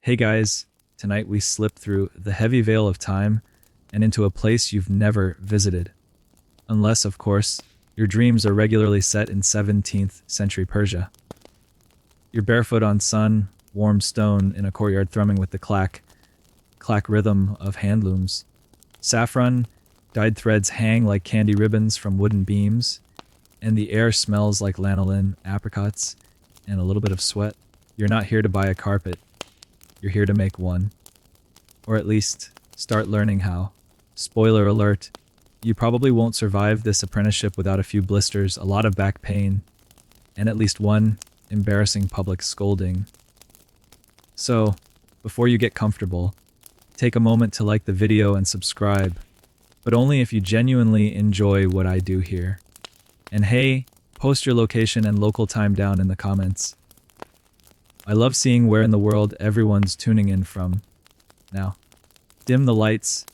Hey guys, tonight we slip through the heavy veil of time and into a place you've never visited. Unless, of course, your dreams are regularly set in 17th century Persia. You're barefoot on sun, warm stone in a courtyard thrumming with the clack rhythm of hand looms. Saffron, dyed threads hang like candy ribbons from wooden beams, and the air smells like lanolin, apricots, and a little bit of sweat. You're not here to buy a carpet. You're here to make one. Or at least, start learning how. Spoiler alert, you probably won't survive this apprenticeship without a few blisters, a lot of back pain, and at least one embarrassing public scolding. So, before you get comfortable, take a moment to like the video and subscribe, but only if you genuinely enjoy what I do here. And hey, post your location and local time down in the comments. I love seeing where in the world everyone's tuning in from. Now, dim the lights,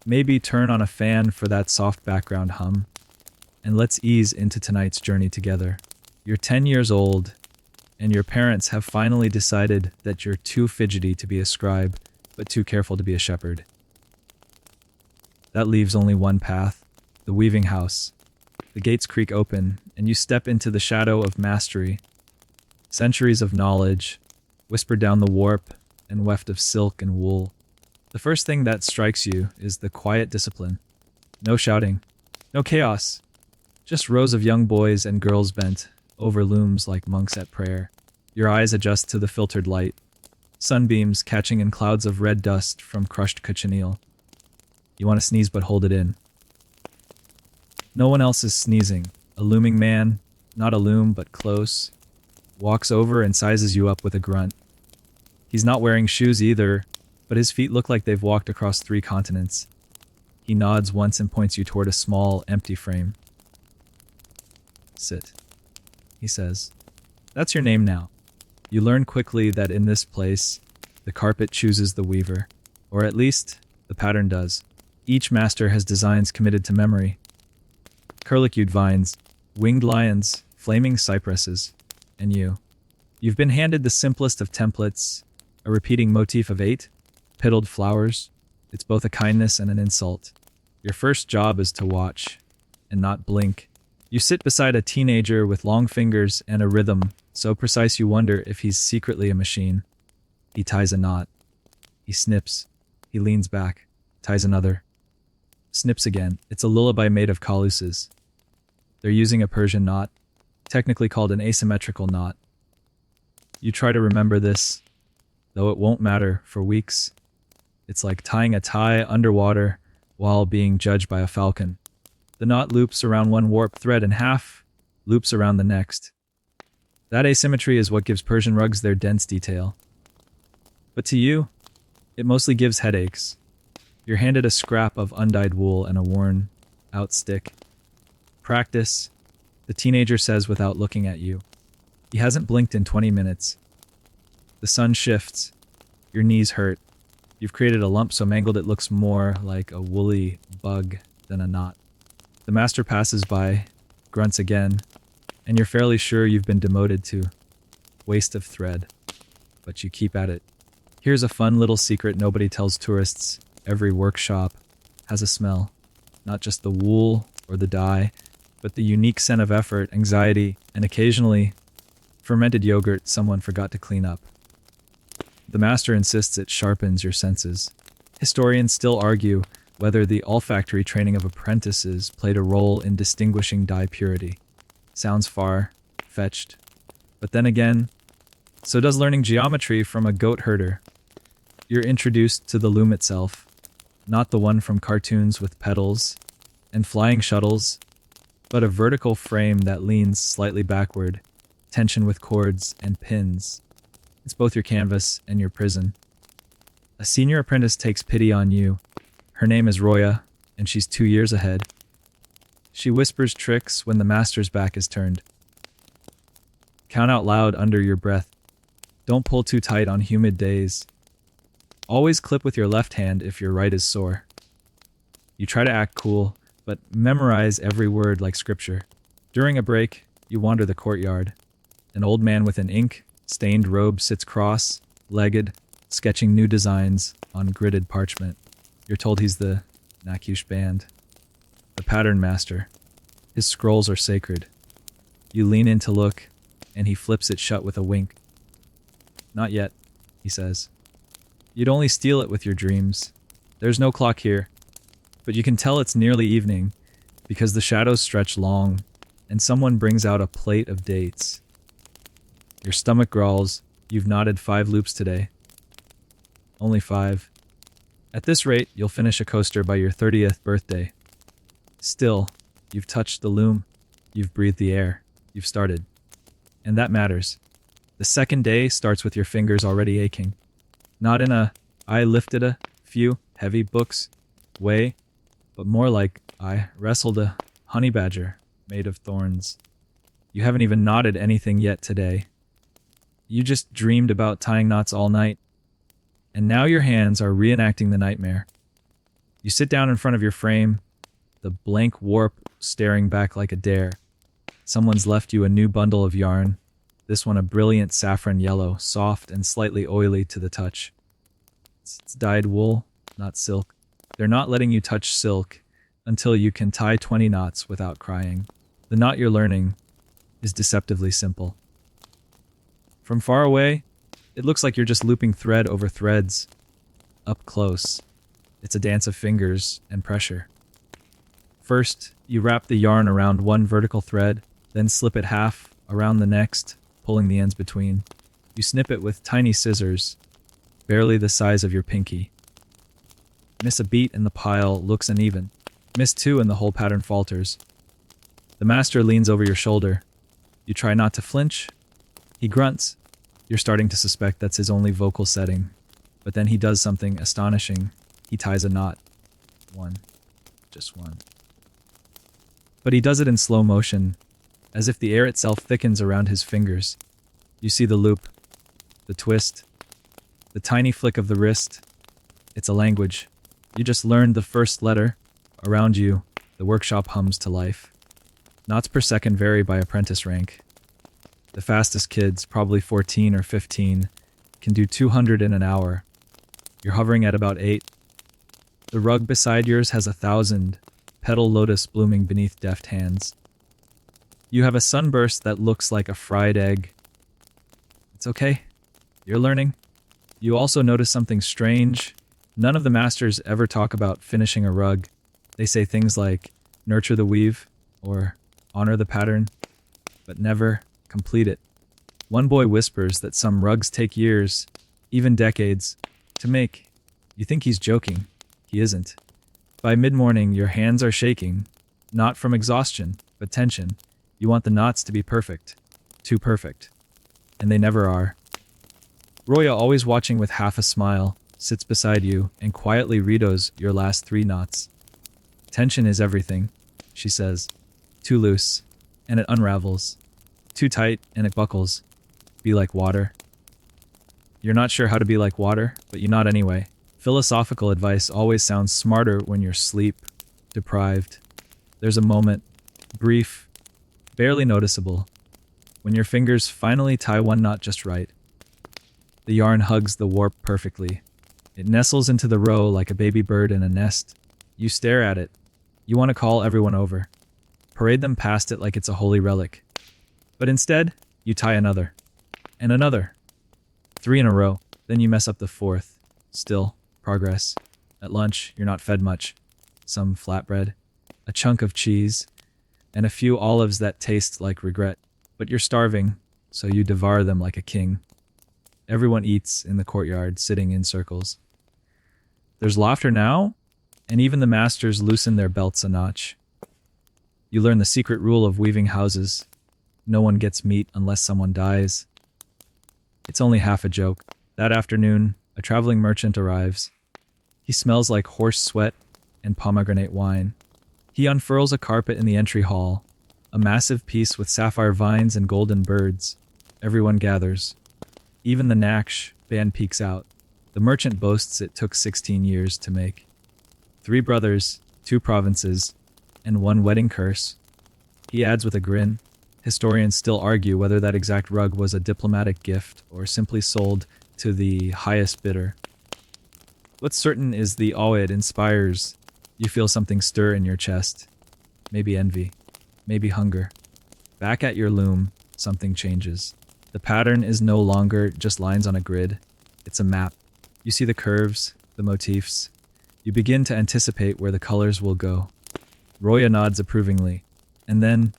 maybe turn on a fan for that soft background hum, and let's ease into tonight's journey together. You're 10 years old, and your parents have finally decided that you're too fidgety to be a scribe, but too careful to be a shepherd. That leaves only one path, the weaving house. The gates creak open, and you step into the shadow of mastery. Centuries of knowledge, whispered down the warp and weft of silk and wool. The first thing that strikes you is the quiet discipline. No shouting, no chaos, just rows of young boys and girls bent over looms like monks at prayer. Your eyes adjust to the filtered light, sunbeams catching in clouds of red dust from crushed cochineal. You want to sneeze but hold it in. No one else is sneezing. A looming man, not a loom but close, walks over and sizes you up with a grunt. He's not wearing shoes either, but his feet look like they've walked across 3 continents. He nods once and points you toward a small, empty frame. Sit, he says. That's your name now. You learn quickly that in this place, the carpet chooses the weaver, or at least, the pattern does. Each master has designs committed to memory. Curlicued vines, winged lions, flaming cypresses, and you. You've been handed the simplest of templates, a repeating motif of 8, petaled flowers. It's both a kindness and an insult. Your first job is to watch, and not blink. You sit beside a teenager with long fingers and a rhythm so precise you wonder if he's secretly a machine. He ties a knot. He snips. He leans back, ties another. Snips again. It's a lullaby made of caluses. They're using a Persian knot, technically called an asymmetrical knot. You try to remember this, though it won't matter for weeks. It's like tying a tie underwater while being judged by a falcon. The knot loops around one warp thread and half loops around the next. That asymmetry is what gives Persian rugs their dense detail. But to you, it mostly gives headaches. You're handed a scrap of undyed wool and a worn-out stick. Practice, the teenager says without looking at you. He hasn't blinked in 20 minutes. The sun shifts. Your knees hurt. You've created a lump so mangled it looks more like a woolly bug than a knot. The master passes by, grunts again, and you're fairly sure you've been demoted to waste of thread. But you keep at it. Here's a fun little secret nobody tells tourists. Every workshop has a smell. Not just the wool or the dye, but the unique scent of effort, anxiety, and occasionally fermented yogurt someone forgot to clean up. The master insists it sharpens your senses. Historians still argue whether the olfactory training of apprentices played a role in distinguishing dye purity. Sounds far-fetched. But then again, so does learning geometry from a goat herder. You're introduced to the loom itself, not the one from cartoons with pedals and flying shuttles, but a vertical frame that leans slightly backward, tension with cords and pins. It's both your canvas and your prison. A senior apprentice takes pity on you. Her name is Roya, and she's 2 years ahead. She whispers tricks when the master's back is turned. Count out loud under your breath. Don't pull too tight on humid days. Always clip with your left hand if your right is sore. You try to act cool, but memorize every word like scripture. During a break, you wander the courtyard. An old man with an ink-stained robe sits cross-legged sketching new designs on gridded parchment. You're told he's the Nakush band, the pattern master. His scrolls are sacred. You lean in to look, and he flips it shut with a wink. Not yet, he says. You'd only steal it with your dreams. There's no clock here, but you can tell it's nearly evening because the shadows stretch long, and someone brings out a plate of dates. Your stomach growls. You've knotted 5 loops today. Only 5. At this rate, you'll finish a coaster by your 30th birthday. Still, you've touched the loom. You've breathed the air. You've started. And that matters. The second day starts with your fingers already aching. Not in a, I lifted a few heavy books way, but more like, I wrestled a honey badger made of thorns. You haven't even knotted anything yet today. You just dreamed about tying knots all night, and now your hands are reenacting the nightmare. You sit down in front of your frame, the blank warp staring back like a dare. Someone's left you a new bundle of yarn, this one a brilliant saffron yellow, soft and slightly oily to the touch. It's dyed wool, not silk. They're not letting you touch silk until you can tie 20 knots without crying. The knot you're learning is deceptively simple. From far away, it looks like you're just looping thread over threads. Up close, it's a dance of fingers and pressure. First, you wrap the yarn around one vertical thread, then slip it half around the next, pulling the ends between. You snip it with tiny scissors, barely the size of your pinky. Miss a beat and the pile looks uneven. Miss 2 and the whole pattern falters. The master leans over your shoulder. You try not to flinch. He grunts. You're starting to suspect that's his only vocal setting. But then he does something astonishing. He ties a knot. 1. Just 1. But he does it in slow motion, as if the air itself thickens around his fingers. You see the loop, the twist, the tiny flick of the wrist. It's a language. You just learned the first letter. Around you, the workshop hums to life. Knots per second vary by apprentice rank. The fastest kids, probably 14 or 15, can do 200 in an hour. You're hovering at about 8. The rug beside yours has 1,000, petal lotus blooming beneath deft hands. You have a sunburst that looks like a fried egg. It's okay. You're learning. You also notice something strange. None of the masters ever talk about finishing a rug. They say things like, nurture the weave, or honor the pattern, but never complete it. One boy whispers that some rugs take years, even decades, to make. You think he's joking. He isn't. By mid-morning, your hands are shaking, not from exhaustion, but tension. You want the knots to be perfect. Too perfect. And they never are. Roya, always watching with half a smile, sits beside you and quietly redos your last 3 knots. Tension is everything, she says. Too loose, and it unravels. Too tight, and it buckles. Be like water. You're not sure how to be like water, but you nod anyway. Philosophical advice always sounds smarter when you're sleep deprived. There's a moment, brief, barely noticeable, when your fingers finally tie one knot just right. The yarn hugs the warp perfectly. It nestles into the row like a baby bird in a nest. You stare at it. You want to call everyone over. Parade them past it like it's a holy relic. But instead, you tie another. And another. 3 in a row. Then you mess up the 4th. Still, progress. At lunch, you're not fed much. Some flatbread, a chunk of cheese, and a few olives that taste like regret. But you're starving, so you devour them like a king. Everyone eats in the courtyard, sitting in circles. There's laughter now, and even the masters loosen their belts a notch. You learn the secret rule of weaving houses. No one gets meat unless someone dies. It's only half a joke. That afternoon, a traveling merchant arrives. He smells like horse sweat and pomegranate wine. He unfurls a carpet in the entry hall, a massive piece with sapphire vines and golden birds. Everyone gathers. Even the Naksh band peeks out. The merchant boasts it took 16 years to make. 3 brothers, 2 provinces, and 1 wedding curse. He adds with a grin. Historians still argue whether that exact rug was a diplomatic gift or simply sold to the highest bidder. What's certain is the awe it inspires. You feel something stir in your chest. Maybe envy. Maybe hunger. Back at your loom, something changes. The pattern is no longer just lines on a grid. It's a map. You see the curves, the motifs. You begin to anticipate where the colors will go. Roya nods approvingly. And then,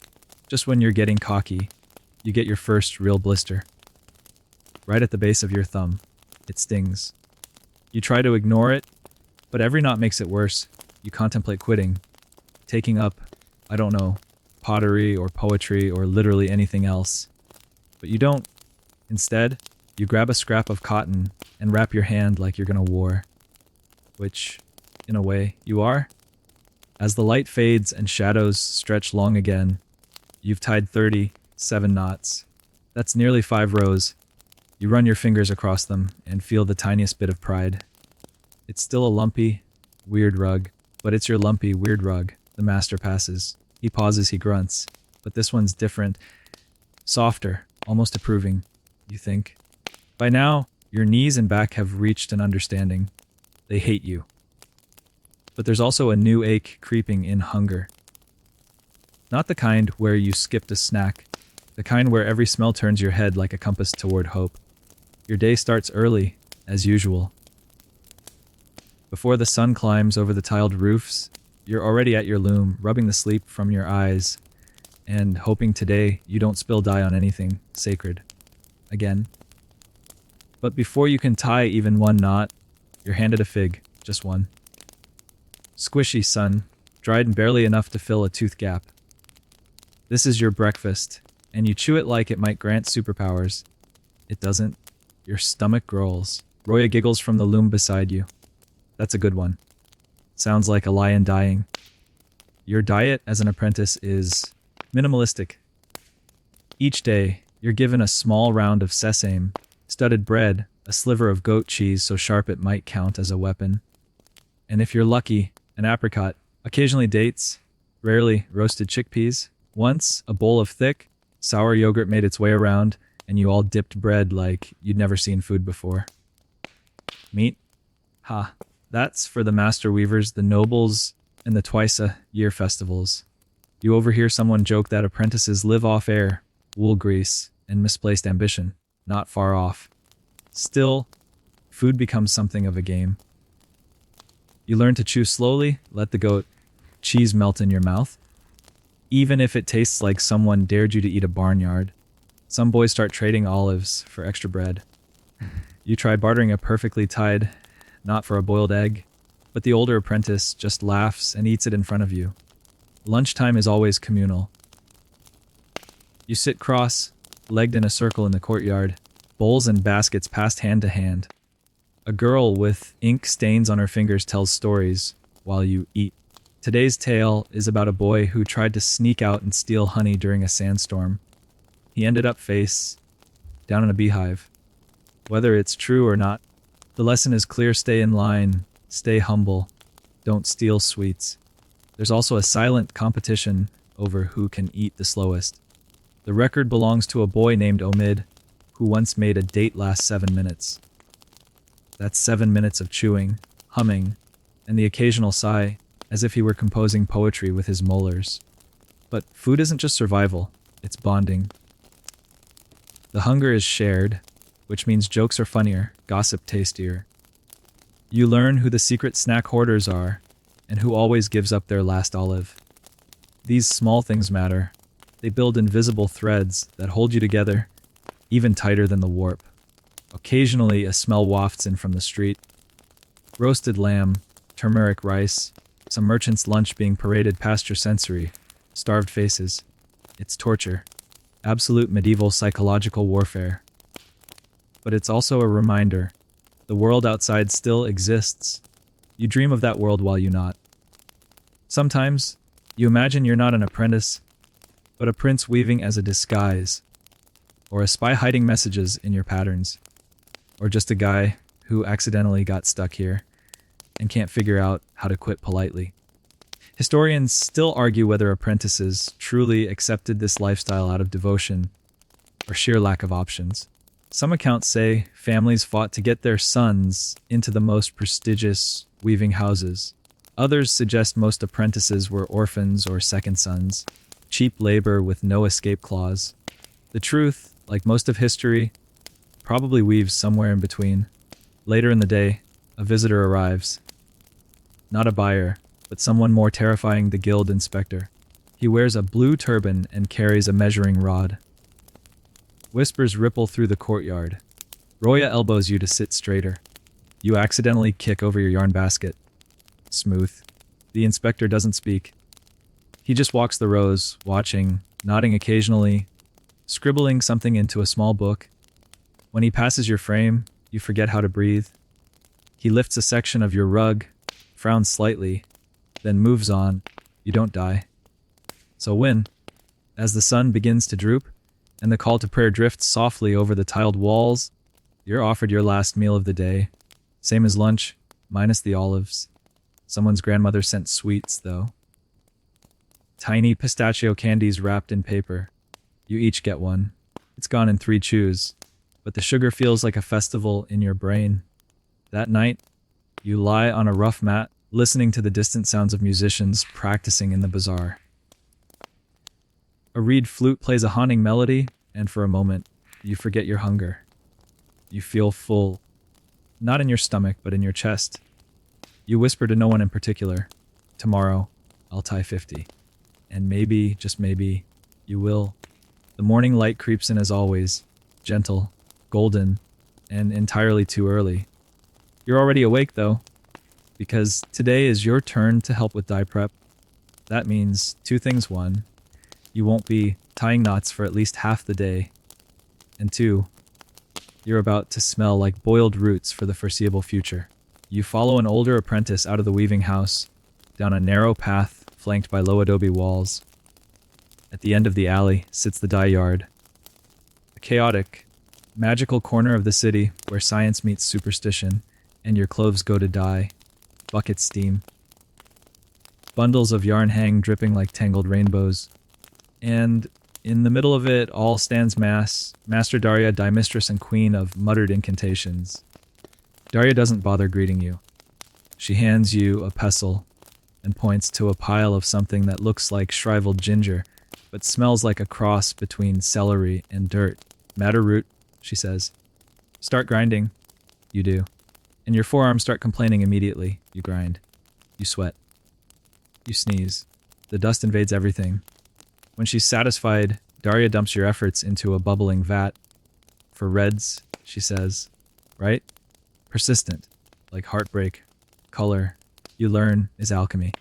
just when you're getting cocky, you get your first real blister. Right at the base of your thumb. It stings. You try to ignore it, but every knot makes it worse. You contemplate quitting. Taking up, I don't know, pottery or poetry or literally anything else. But you don't. Instead, you grab a scrap of cotton and wrap your hand like you're gonna war. Which, in a way, you are. As the light fades and shadows stretch long again, you've tied 37 knots. That's nearly 5 rows. You run your fingers across them and feel the tiniest bit of pride. It's still a lumpy, weird rug, but it's your lumpy, weird rug. The master passes. He pauses, he grunts. But this one's different. Softer, almost approving, you think. By now, your knees and back have reached an understanding. They hate you. But there's also a new ache creeping in: hunger. Not the kind where you skipped a snack, the kind where every smell turns your head like a compass toward hope. Your day starts early, as usual. Before the sun climbs over the tiled roofs, you're already at your loom, rubbing the sleep from your eyes, and hoping today you don't spill dye on anything sacred. Again. But before you can tie even one knot, you're handed a fig, just one. Squishy, son, dried and barely enough to fill a tooth gap. This is your breakfast, and you chew it like it might grant superpowers. It doesn't. Your stomach growls. Roya giggles from the loom beside you. That's a good one. Sounds like a lion dying. Your diet as an apprentice is minimalistic. Each day, you're given a small round of sesame, studded bread, a sliver of goat cheese so sharp it might count as a weapon. And if you're lucky, an apricot, occasionally dates, rarely roasted chickpeas. Once, a bowl of thick, sour yogurt made its way around, and you all dipped bread like you'd never seen food before. Meat? Ha. That's for the master weavers, the nobles, and the twice-a-year festivals. You overhear someone joke that apprentices live off air, wool grease, and misplaced ambition. Not far off. Still, food becomes something of a game. You learn to chew slowly, let the goat cheese melt in your mouth. Even if it tastes like someone dared you to eat a barnyard. Some boys start trading olives for extra bread. You try bartering a perfectly tied knot for a boiled egg, but the older apprentice just laughs and eats it in front of you. Lunchtime is always communal. You sit cross-legged in a circle in the courtyard, bowls and baskets passed hand to hand. A girl with ink stains on her fingers tells stories while you eat. Today's tale is about a boy who tried to sneak out and steal honey during a sandstorm. He ended up face down in a beehive. Whether it's true or not, the lesson is clear: stay in line, stay humble, don't steal sweets. There's also a silent competition over who can eat the slowest. The record belongs to a boy named Omid, who once made a date last 7 minutes. That's 7 minutes of chewing, humming, and the occasional sigh, as if he were composing poetry with his molars. But food isn't just survival, it's bonding. The hunger is shared, which means jokes are funnier, gossip tastier. You learn who the secret snack hoarders are, and who always gives up their last olive. These small things matter. They build invisible threads that hold you together, even tighter than the warp. Occasionally, a smell wafts in from the street. Roasted lamb, turmeric rice, some merchant's lunch being paraded past your sensory, starved faces. It's torture. Absolute medieval psychological warfare. But it's also a reminder. The world outside still exists. You dream of that world while you not. Sometimes, you imagine you're not an apprentice, but a prince weaving as a disguise, or a spy hiding messages in your patterns, or just a guy who accidentally got stuck here and can't figure out how to quit politely. Historians still argue whether apprentices truly accepted this lifestyle out of devotion or sheer lack of options. Some accounts say families fought to get their sons into the most prestigious weaving houses. Others suggest most apprentices were orphans or second sons, cheap labor with no escape clause. The truth, like most of history, probably weaves somewhere in between. Later in the day, a visitor arrives. Not a buyer, but someone more terrifying, the guild inspector. He wears a blue turban and carries a measuring rod. Whispers ripple through the courtyard. Roya elbows you to sit straighter. You accidentally kick over your yarn basket. Smooth. The inspector doesn't speak. He just walks the rows, watching, nodding occasionally, scribbling something into a small book. When he passes your frame, you forget how to breathe. He lifts a section of your rug, frowns slightly, then moves on. You don't die. So when, as the sun begins to droop, and the call to prayer drifts softly over the tiled walls, you're offered your last meal of the day. Same as lunch, minus the olives. Someone's grandmother sent sweets, though. Tiny pistachio candies wrapped in paper. You each get one. It's gone in 3 chews, but the sugar feels like a festival in your brain. That night, you lie on a rough mat, listening to the distant sounds of musicians practicing in the bazaar. A reed flute plays a haunting melody, and for a moment, you forget your hunger. You feel full, not in your stomach, but in your chest. You whisper to no one in particular, "Tomorrow, I'll tie 50. And maybe, just maybe, you will. The morning light creeps in as always, gentle, golden, and entirely too early. You're already awake, though, because today is your turn to help with dye prep. That means 2 things. 1, you won't be tying knots for at least half the day. And 2, you're about to smell like boiled roots for the foreseeable future. You follow an older apprentice out of the weaving house, down a narrow path flanked by low adobe walls. At the end of the alley sits the dye yard, a chaotic, magical corner of the city where science meets superstition, and your clothes go to dye, buckets steam. Bundles of yarn hang dripping like tangled rainbows. And in the middle of it all stands Master Daria, dye mistress and queen of muttered incantations. Daria doesn't bother greeting you. She hands you a pestle and points to a pile of something that looks like shriveled ginger, but smells like a cross between celery and dirt. Madder root, she says. Start grinding. You do. And your forearms start complaining immediately. You grind. You sweat. You sneeze. The dust invades everything. When she's satisfied, Daria dumps your efforts into a bubbling vat. For reds, she says. Right? Persistent. Like heartbreak. Color. You learn is alchemy.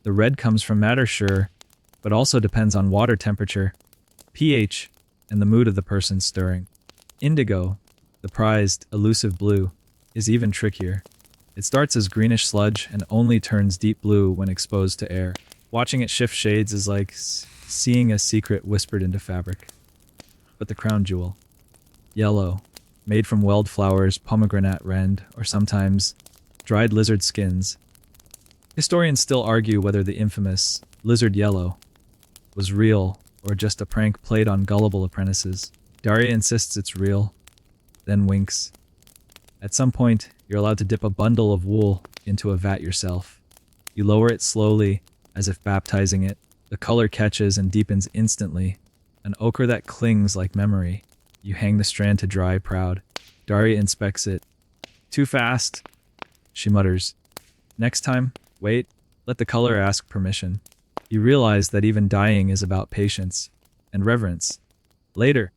The red comes from matter, sure, but also depends on water temperature, pH, and the mood of the person stirring. Indigo, the prized, elusive blue, is even trickier. It starts as greenish sludge and only turns deep blue when exposed to air. Watching it shift shades is like seeing a secret whispered into fabric. But the crown jewel. Yellow, made from weld flowers, pomegranate rend, or sometimes dried lizard skins. Historians still argue whether the infamous lizard yellow was real or just a prank played on gullible apprentices. Daria insists it's real, then winks. At some point, you're allowed to dip a bundle of wool into a vat yourself. You lower it slowly, as if baptizing it. The color catches and deepens instantly, an ochre that clings like memory. You hang the strand to dry, proud. Daria inspects it. Too fast, she mutters. Next time, wait, let the color ask permission. You realize that even dyeing is about patience and reverence. Later,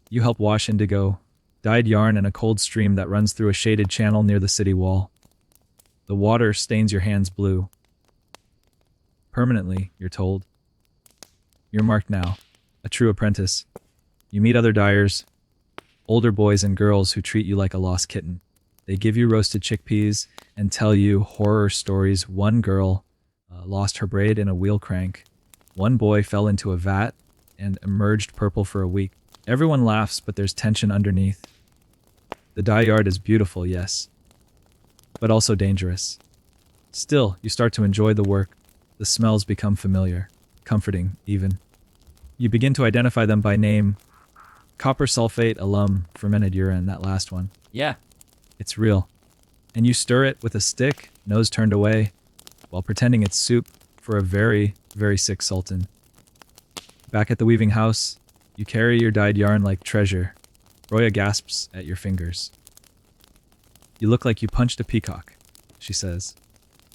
you help wash indigo, dyed yarn in a cold stream that runs through a shaded channel near the city wall. The water stains your hands blue. Permanently, you're told. You're marked now, a true apprentice. You meet other dyers, older boys and girls who treat you like a lost kitten. They give you roasted chickpeas and tell you horror stories. One girl lost her braid in a wheel crank. One boy fell into a vat and emerged purple for a week. Everyone laughs, but there's tension underneath. The dye yard is beautiful, yes, but also dangerous. Still, you start to enjoy the work. The smells become familiar, comforting even. You begin to identify them by name. Copper sulfate, alum, fermented urine, that last one. Yeah. It's real. And you stir it with a stick, nose turned away, while pretending it's soup for a very, very sick sultan. Back at the weaving house, you carry your dyed yarn like treasure. Roya gasps at your fingers. You look like you punched a peacock, she says.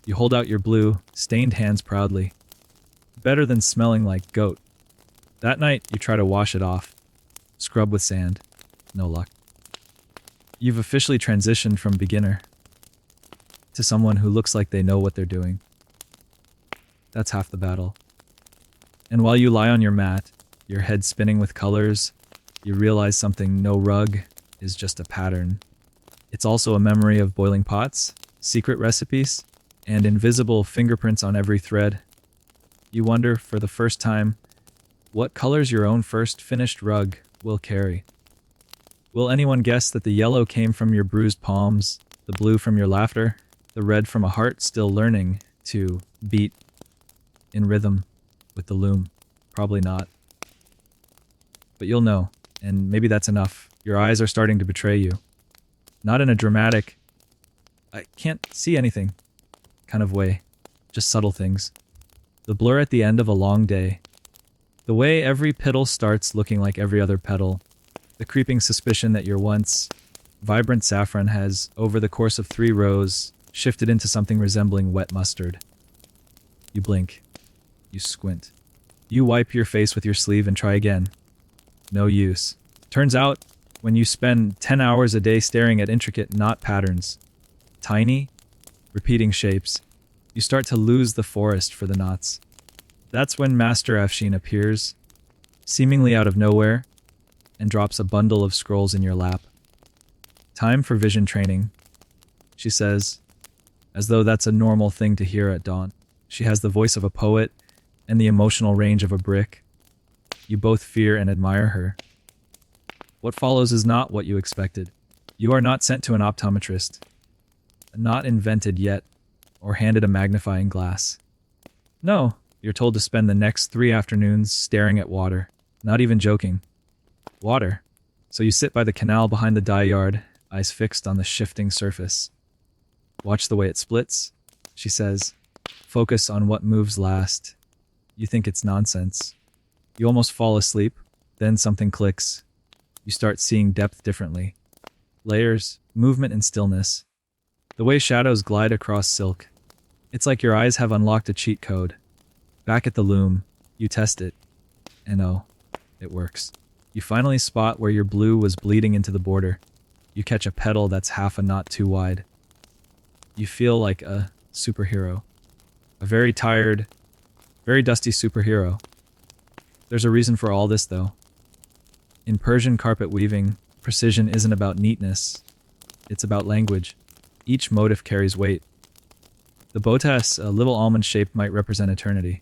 You hold out your blue, stained hands proudly. Better than smelling like goat. That night, you try to wash it off. Scrub with sand. No luck. You've officially transitioned from beginner to someone who looks like they know what they're doing. That's half the battle. And while you lie on your mat, your head spinning with colors, you realize something: no rug is just a pattern. It's also a memory of boiling pots, secret recipes, and invisible fingerprints on every thread. You wonder, for the first time, what colors your own first finished rug will carry. Will anyone guess that the yellow came from your bruised palms, the blue from your laughter, the red from a heart still learning to beat in rhythm with the loom? Probably not. But you'll know, and maybe that's enough. Your eyes are starting to betray you. Not in a dramatic, I can't see anything kind of way, just subtle things. The blur at the end of a long day. The way every petal starts looking like every other petal. The creeping suspicion that your once vibrant saffron has, over the course of 3 rows, shifted into something resembling wet mustard. You blink. You squint. You wipe your face with your sleeve and try again. No use. Turns out, when you spend 10 hours a day staring at intricate knot patterns, tiny, repeating shapes, you start to lose the forest for the knots. That's when Master Afshin appears, seemingly out of nowhere, and drops a bundle of scrolls in your lap. Time for vision training, she says, as though that's a normal thing to hear at dawn. She has the voice of a poet and the emotional range of a brick. You both fear and admire her. What follows is not what you expected. You are not sent to an optometrist, not invented yet, or handed a magnifying glass. No, you're told to spend the next 3 afternoons staring at water. Not even joking. Water. So you sit by the canal behind the dye yard, eyes fixed on the shifting surface. Watch the way it splits, she says. Focus on what moves last. You think it's nonsense. You almost fall asleep, then something clicks. You start seeing depth differently. Layers, movement and stillness. The way shadows glide across silk. It's like your eyes have unlocked a cheat code. Back at the loom, you test it. And oh, it works. You finally spot where your blue was bleeding into the border. You catch a petal that's half a knot too wide. You feel like a superhero. A very tired, very dusty superhero. There's a reason for all this, though. In Persian carpet weaving, precision isn't about neatness. It's about language. Each motif carries weight. The botas, a little almond shape, might represent eternity.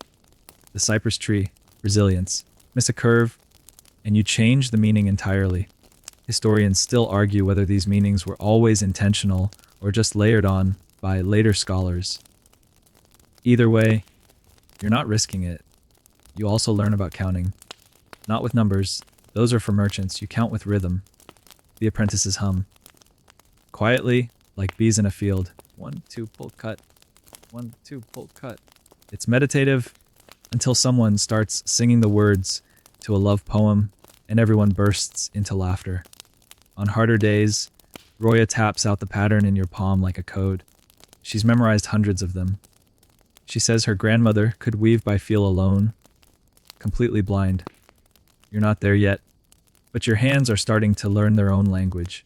The cypress tree, resilience. Miss a curve, and you change the meaning entirely. Historians still argue whether these meanings were always intentional or just layered on by later scholars. Either way, you're not risking it. You also learn about counting. Not with numbers. Those are for merchants. You count with rhythm. The apprentices hum. Quietly, like bees in a field. 1, 2, pull, cut. 1, 2, pull, cut. It's meditative until someone starts singing the words to a love poem and everyone bursts into laughter. On harder days, Roya taps out the pattern in your palm like a code. She's memorized hundreds of them. She says her grandmother could weave by feel alone, completely blind. You're not there yet, but your hands are starting to learn their own language.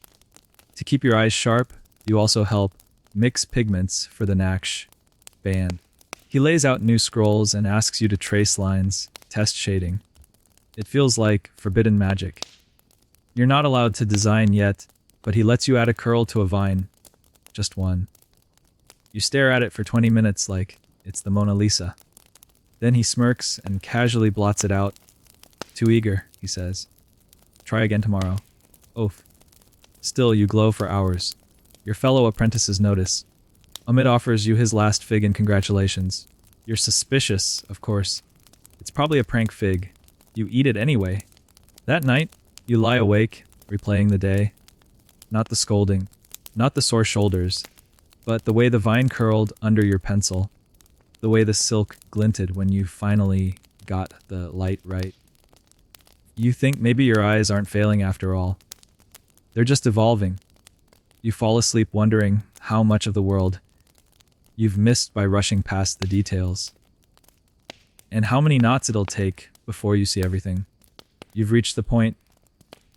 To keep your eyes sharp, you also help mix pigments for the Naksh band. He lays out new scrolls and asks you to trace lines, test shading. It feels like forbidden magic. You're not allowed to design yet, but he lets you add a curl to a vine. Just one. You stare at it for 20 minutes like it's the Mona Lisa. Then he smirks and casually blots it out. Too eager, he says. Try again tomorrow. Oaf. Still, you glow for hours. Your fellow apprentices notice. Amit offers you his last fig in congratulations. You're suspicious, of course. It's probably a prank fig. You eat it anyway. That night, You lie awake, replaying the day. Not the scolding, not the sore shoulders, but the way the vine curled under your pencil, the way the silk glinted when you finally got the light right. You think maybe your eyes aren't failing after all. They're just evolving. You fall asleep wondering how much of the world you've missed by rushing past the details. And how many knots it'll take before you see everything. You've reached the point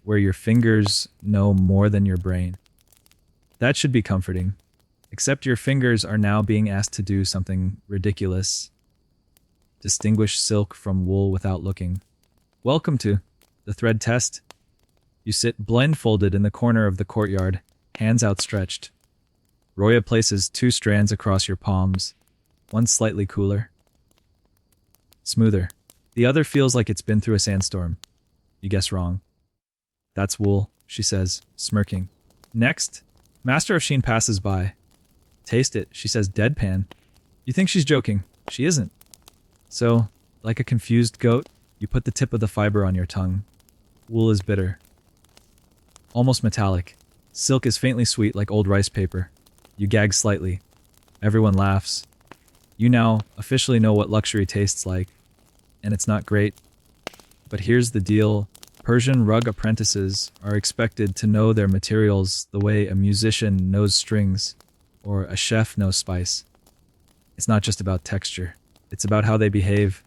where your fingers know more than your brain. That should be comforting. Except your fingers are now being asked to do something ridiculous. Distinguish silk from wool without looking. Welcome to the thread test. You sit blindfolded in the corner of the courtyard, hands outstretched. Roya places 2 strands across your palms, one slightly cooler, smoother. The other feels like it's been through a sandstorm. You guess wrong. That's wool, she says, smirking. Next, Master of Sheen passes by. Taste it, she says deadpan. You think she's joking. She isn't. So, like a confused goat, you put the tip of the fiber on your tongue. Wool is bitter. Almost metallic. Silk is faintly sweet like old rice paper. You gag slightly. Everyone laughs. You now officially know what luxury tastes like. And it's not great. But here's the deal. Persian rug apprentices are expected to know their materials the way a musician knows strings, or a chef knows spice. It's not just about texture. It's about how they behave.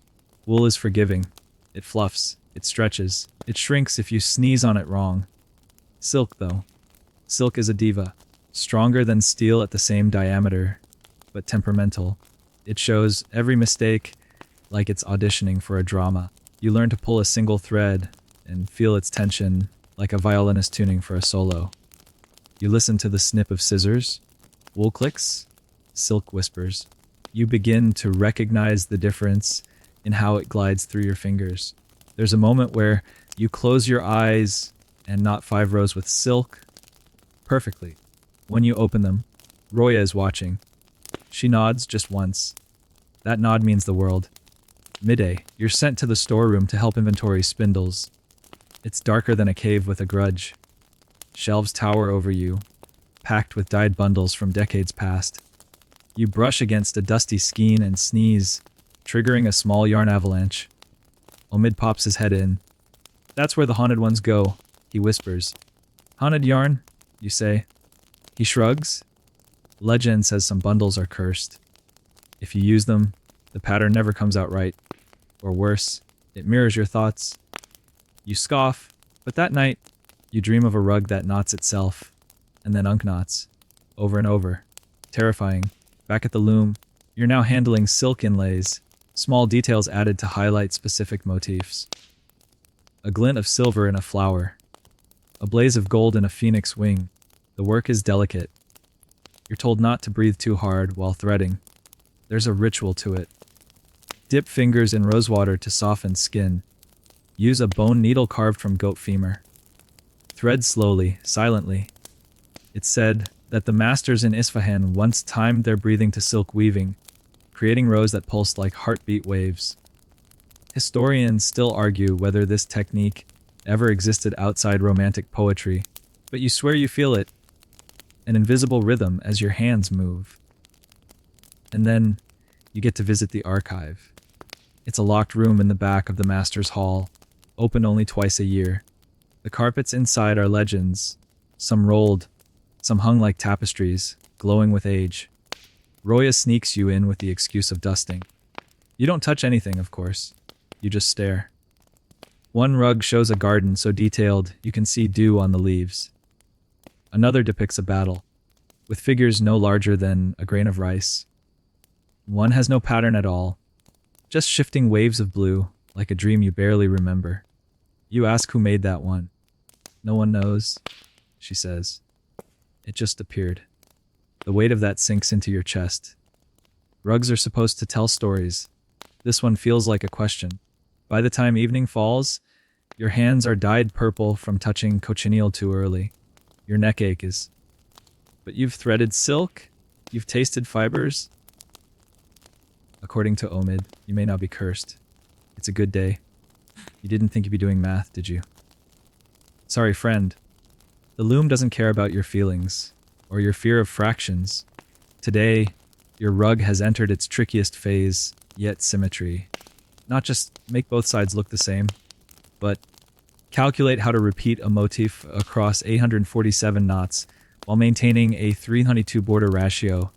Wool is forgiving. It fluffs. It stretches. It shrinks if you sneeze on it wrong. Silk, though. Silk is a diva. Stronger than steel at the same diameter, but temperamental. It shows every mistake like it's auditioning for a drama. You learn to pull a single thread and feel its tension like a violinist tuning for a solo. You listen to the snip of scissors. Wool clicks. Silk whispers. You begin to recognize the difference in how it glides through your fingers. There's a moment where you close your eyes and knot 5 rows with silk perfectly. When you open them, Roya is watching. She nods just once. That nod means the world. Midday, you're sent to the storeroom to help inventory spindles. It's darker than a cave with a grudge. Shelves tower over you, packed with dyed bundles from decades past. You brush against a dusty skein and sneeze, triggering a small yarn avalanche. Omid pops his head in. That's where the haunted ones go, he whispers. Haunted yarn, you say. He shrugs. Legend says some bundles are cursed. If you use them, the pattern never comes out right. Or worse, it mirrors your thoughts. You scoff, but that night, you dream of a rug that knots itself, and then unknots, over and over. Terrifying. Back at the loom, you're now handling silk inlays, small details added to highlight specific motifs. A glint of silver in a flower. A blaze of gold in a phoenix wing. The work is delicate. You're told not to breathe too hard while threading. There's a ritual to it. Dip fingers in rosewater to soften skin. Use a bone needle carved from goat femur. Thread slowly, silently. It's said that the masters in Isfahan once timed their breathing to silk weaving, creating rows that pulsed like heartbeat waves. Historians still argue whether this technique ever existed outside romantic poetry, but you swear you feel it, an invisible rhythm as your hands move. And then you get to visit the archive. It's a locked room in the back of the Master's Hall, open only twice a year. The carpets inside are legends, some rolled, some hung like tapestries, glowing with age. Roya sneaks you in with the excuse of dusting. You don't touch anything, of course. You just stare. One rug shows a garden so detailed you can see dew on the leaves. Another depicts a battle, with figures no larger than a grain of rice. One has no pattern at all, just shifting waves of blue, like a dream you barely remember. You ask who made that one. No one knows, she says. It just appeared. The weight of that sinks into your chest. Rugs are supposed to tell stories. This one feels like a question. By the time evening falls, your hands are dyed purple from touching cochineal too early. Your neck aches. But you've threaded silk? You've tasted fibers? According to Omid, you may not be cursed. It's a good day. You didn't think you'd be doing math, did you? Sorry, friend. The loom doesn't care about your feelings or your fear of fractions. Today, your rug has entered its trickiest phase, yet symmetry. Not just make both sides look the same, but calculate how to repeat a motif across 847 knots while maintaining a 392 border ratio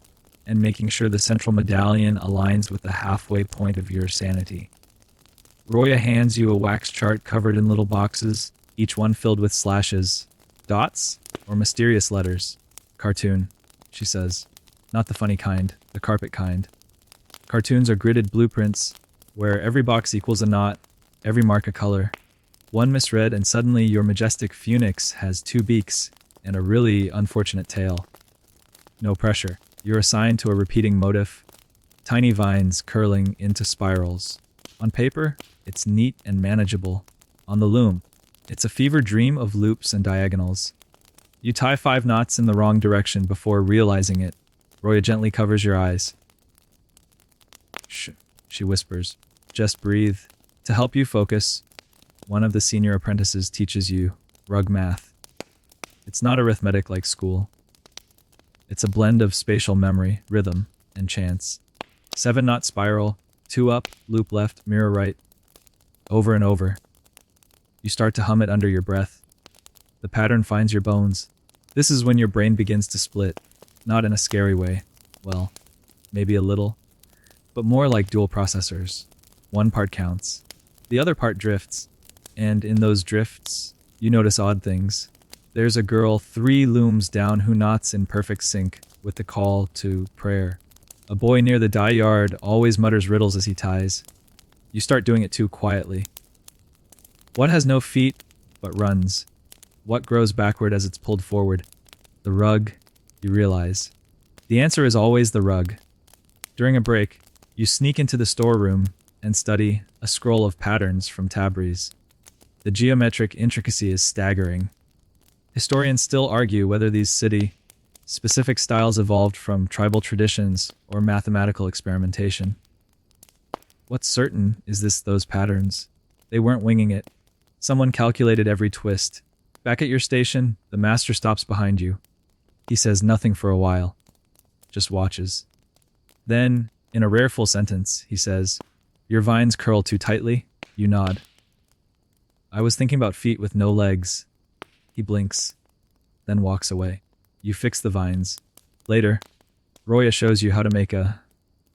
and making sure the central medallion aligns with the halfway point of your sanity. Roya hands you a wax chart covered in little boxes, each one filled with slashes, dots, or mysterious letters. Cartoon, she says. Not the funny kind, the carpet kind. Cartoons are gridded blueprints, where every box equals a knot, every mark a color. One misread and suddenly your majestic phoenix has two beaks and a really unfortunate tail. No pressure. You're assigned to a repeating motif, tiny vines curling into spirals. On paper, it's neat and manageable. On the loom, it's a fever dream of loops and diagonals. You tie 5 knots in the wrong direction before realizing it. Roya gently covers your eyes. Shh, she whispers. Just breathe. To help you focus, one of the senior apprentices teaches you rug math. It's not arithmetic like school. It's a blend of spatial memory, rhythm, and chance. 7-knot spiral, 2 up, loop left, mirror right. Over and over. You start to hum it under your breath. The pattern finds your bones. This is when your brain begins to split. Not in a scary way. Well, maybe a little. But more like dual processors. One part counts. The other part drifts. And in those drifts, you notice odd things. There's a girl 3 looms down who knots in perfect sync with the call to prayer. A boy near the dye yard always mutters riddles as he ties. You start doing it too quietly. What has no feet but runs? What grows backward as it's pulled forward? The rug, you realize. The answer is always the rug. During a break, you sneak into the storeroom and study a scroll of patterns from Tabriz. The geometric intricacy is staggering. Historians still argue whether these city-specific styles evolved from tribal traditions or mathematical experimentation. What's certain is those patterns. They weren't winging it. Someone calculated every twist. Back at your station, the master stops behind you. He says nothing for a while, just watches. Then, in a rareful sentence, he says, "Your vines curl too tightly." You nod. "I was thinking about feet with no legs." He blinks, then walks away. You fix the vines. Later, Roya shows you how to make a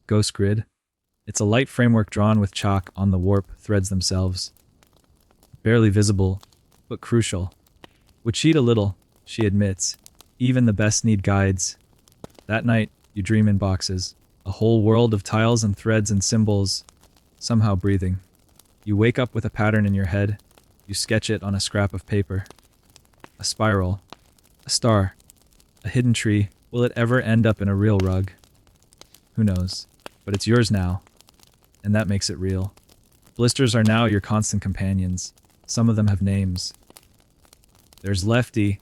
ghost grid. It's a light framework drawn with chalk on the warp threads themselves. Barely visible, but crucial. Would cheat a little, she admits. Even the best need guides. That night, you dream in boxes. A whole world of tiles and threads and symbols, somehow breathing. You wake up with a pattern in your head. You sketch it on a scrap of paper. A spiral. A star. A hidden tree. Will it ever end up in a real rug? Who knows? But it's yours now. And that makes it real. Blisters are now your constant companions. Some of them have names. There's Lefty,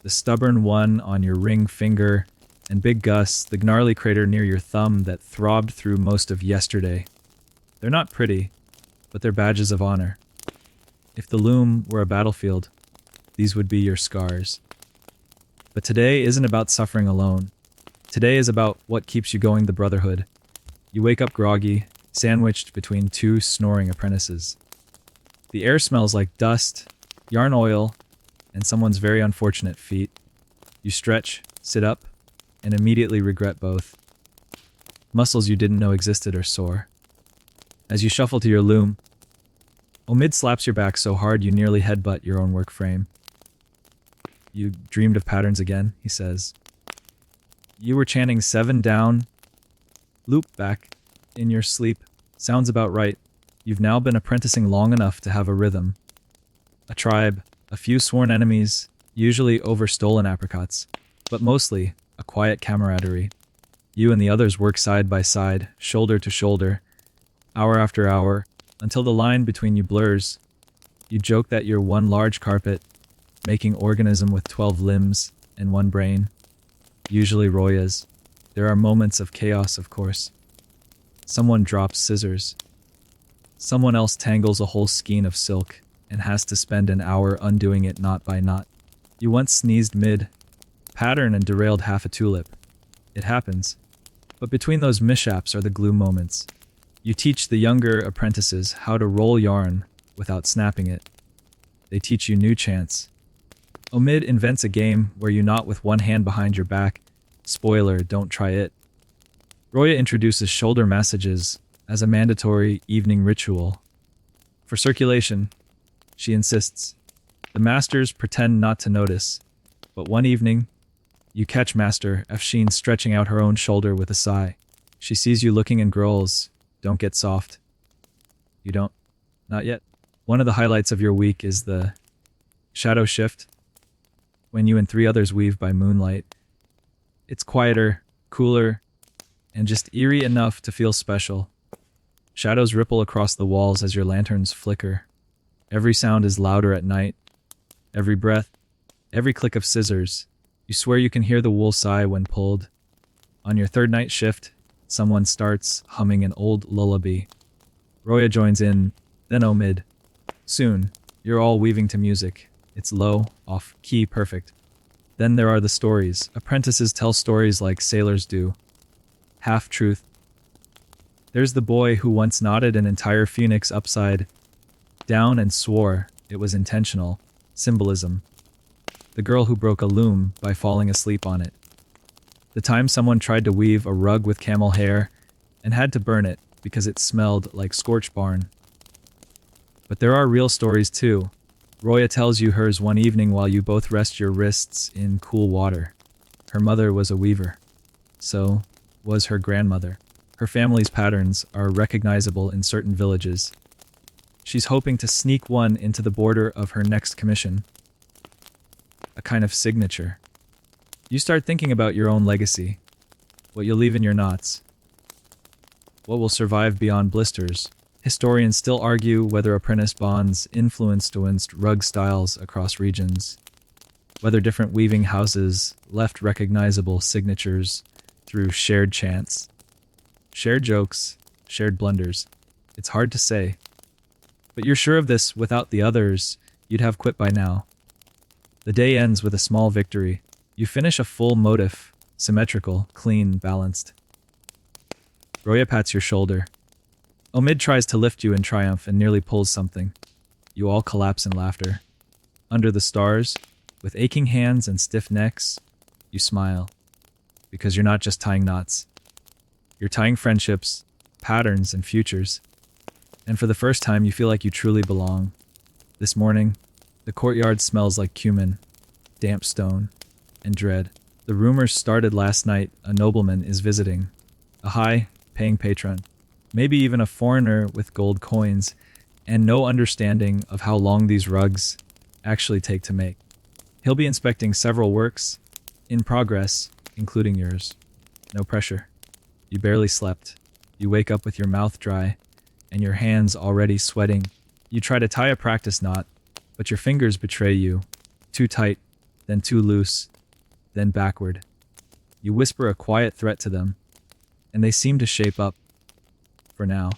the stubborn one on your ring finger, and Big Gus, the gnarly crater near your thumb that throbbed through most of yesterday. They're not pretty, but they're badges of honor. If the loom were a battlefield, these would be your scars. But today isn't about suffering alone. Today is about what keeps you going, the brotherhood. You wake up groggy, sandwiched between 2 snoring apprentices. The air smells like dust, yarn oil, and someone's very unfortunate feet. You stretch, sit up, and immediately regret both. Muscles you didn't know existed are sore. As you shuffle to your loom, Omid slaps your back so hard you nearly headbutt your own work frame. "You dreamed of patterns again," he says. "You were chanting 7 down, loop back in your sleep. Sounds about right. You've now been apprenticing long enough to have a rhythm. A tribe, a few sworn enemies, usually over stolen apricots, but mostly a quiet camaraderie. You and the others work side by side, shoulder to shoulder, hour after hour, until the line between you blurs. You joke that you're one large carpet, making organism with 12 limbs and 1 brain. Usually Roya's. There are moments of chaos, of course. Someone drops scissors. Someone else tangles a whole skein of silk. and has to spend an hour undoing it knot by knot. You once sneezed mid-pattern and derailed half a tulip. It happens. But between those mishaps are the glue moments. You teach the younger apprentices how to roll yarn without snapping it. They teach you new chants. Omid invents a game where you knot with one hand behind your back. Spoiler, don't try it. Roya introduces shoulder massages as a mandatory evening ritual. For circulation, she insists. The masters pretend not to notice, but one evening, you catch Master Afshin stretching out her own shoulder with a sigh. She sees you looking and growls, "Don't get soft." You don't? Not yet. One of the highlights of your week is the shadow shift, when you and 3 others weave by moonlight. It's quieter, cooler, and just eerie enough to feel special. Shadows ripple across the walls as your lanterns flicker. Every sound is louder at night. Every breath, every click of scissors. You swear you can hear the wool sigh when pulled. On your 3rd night shift, someone starts humming an old lullaby. Roya joins in, then Omid. Soon, you're all weaving to music. It's low, off key, perfect. Then there are the stories. Apprentices tell stories like sailors do. Half-truth. There's the boy who once knotted an entire phoenix upside down and swore it was intentional. Symbolism. The girl who broke a loom by falling asleep on it. The time someone tried to weave a rug with camel hair and had to burn it because it smelled like scorched barn. But there are real stories too. Roya tells you hers one evening while you both rest your wrists in cool water. Her mother was a weaver. So was her grandmother. Her family's patterns are recognizable in certain villages. She's hoping to sneak one into the border of her next commission. A kind of signature. You start thinking about your own legacy, what you'll leave in your knots, what will survive beyond blisters. Historians still argue whether apprentice bonds influenced rug styles across regions, whether different weaving houses left recognizable signatures through shared chants, shared jokes, shared blunders. It's hard to say. But you're sure of this. Without the others, you'd have quit by now. The day ends with a small victory. You finish a full motif, symmetrical, clean, balanced. Roya pats your shoulder. Omid tries to lift you in triumph and nearly pulls something. You all collapse in laughter. Under the stars, with aching hands and stiff necks, you smile. Because you're not just tying knots. You're tying friendships, patterns, and futures. And for the first time, you feel like you truly belong. This morning, the courtyard smells like cumin, damp stone, and dread. The rumors started last night. A nobleman is visiting. A high-paying patron. Maybe even a foreigner with gold coins, and no understanding of how long these rugs actually take to make. He'll be inspecting several works, in progress, including yours. No pressure. You barely slept. You wake up with your mouth dry, and your hands already sweating. You try to tie a practice knot, but your fingers betray you. Too tight, then too loose, then backward. You whisper a quiet threat to them, and they seem to shape up. For now,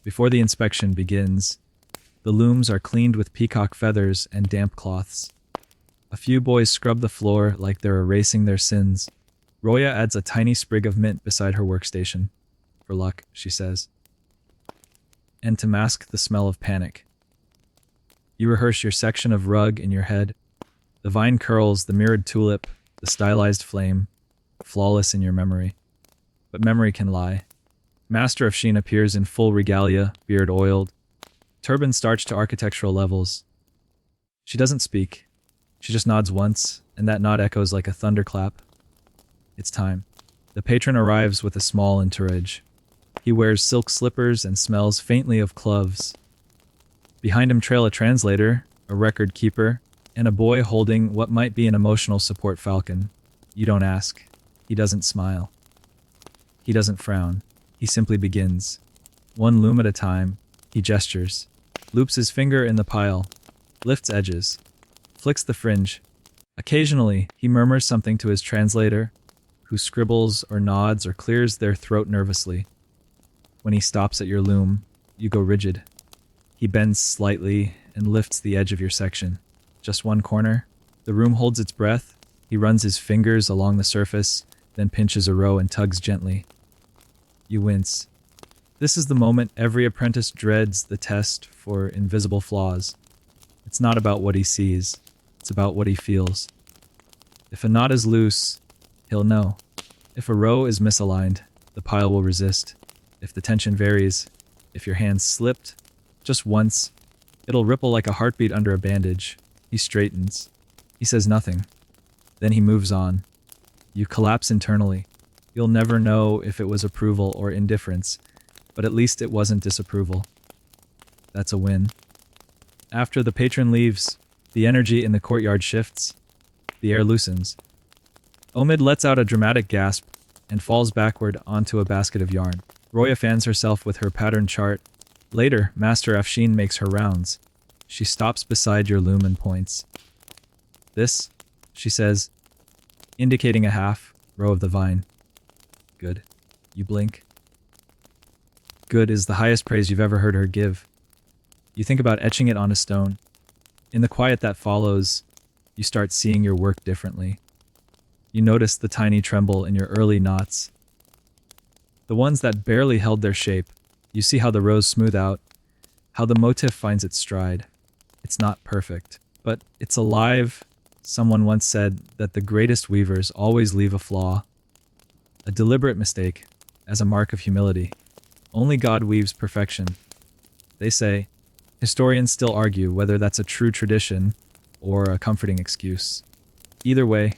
before the inspection begins, the looms are cleaned with peacock feathers and damp cloths. A few boys scrub the floor like they're erasing their sins. Roya adds a tiny sprig of mint beside her workstation. For luck, she says. And to mask the smell of panic. You rehearse your section of rug in your head. The vine curls, the mirrored tulip, the stylized flame, flawless in your memory. But memory can lie. Master of Sheen appears in full regalia, beard oiled, turban starched to architectural levels. She doesn't speak. She just nods once, and that nod echoes like a thunderclap. It's time. The patron arrives with a small entourage. He wears silk slippers and smells faintly of cloves. Behind him trail a translator, a record keeper, and a boy holding what might be an emotional support falcon. You don't ask. He doesn't smile. He doesn't frown. He simply begins. One loom at a time, he gestures, loops his finger in the pile, lifts edges, flicks the fringe. Occasionally, he murmurs something to his translator, who scribbles or nods or clears their throat nervously. When he stops at your loom, you go rigid. He bends slightly, and lifts the edge of your section. Just one corner. The room holds its breath. He runs his fingers along the surface, then pinches a row and tugs gently. You wince. This is the moment every apprentice dreads, the test for invisible flaws. It's not about what he sees. It's about what he feels. If a knot is loose, he'll know. If a row is misaligned, the pile will resist. If the tension varies, if your hand slipped just once, it'll ripple like a heartbeat under a bandage. He straightens. He says nothing. Then he moves on. You collapse internally. You'll never know if it was approval or indifference, but at least it wasn't disapproval. That's a win. After the patron leaves, the energy in the courtyard shifts. The air loosens. Omid lets out a dramatic gasp and falls backward onto a basket of yarn. Roya fans herself with her pattern chart. Later, Master Afshin makes her rounds. She stops beside your loom and points. This, she says, indicating a half row of the vine. Good. You blink. Good is the highest praise you've ever heard her give. You think about etching it on a stone. In the quiet that follows, you start seeing your work differently. You notice the tiny tremble in your early knots. The ones that barely held their shape. You see how the rows smooth out, how the motif finds its stride. It's not perfect, but it's alive. Someone once said that the greatest weavers always leave a flaw, a deliberate mistake, as a mark of humility. Only God weaves perfection. They say, historians still argue whether that's a true tradition or a comforting excuse. Either way,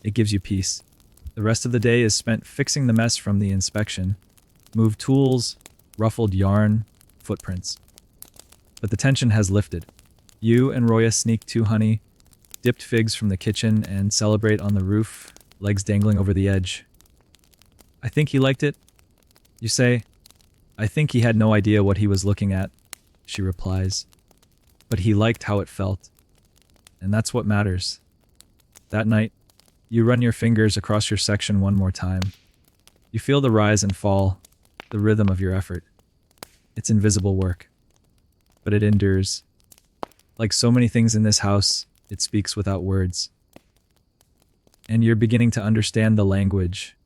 it gives you peace. The rest of the day is spent fixing the mess from the inspection. Moved tools, ruffled yarn, footprints. But the tension has lifted. You and Roya sneak to honey, dipped figs from the kitchen, and celebrate on the roof, legs dangling over the edge. I think he liked it. You say, I think he had no idea what he was looking at, she replies. But he liked how it felt. And that's what matters. That night, you run your fingers across your section one more time. You feel the rise and fall, the rhythm of your effort. It's invisible work. But it endures. Like so many things in this house, it speaks without words. And you're beginning to understand the language.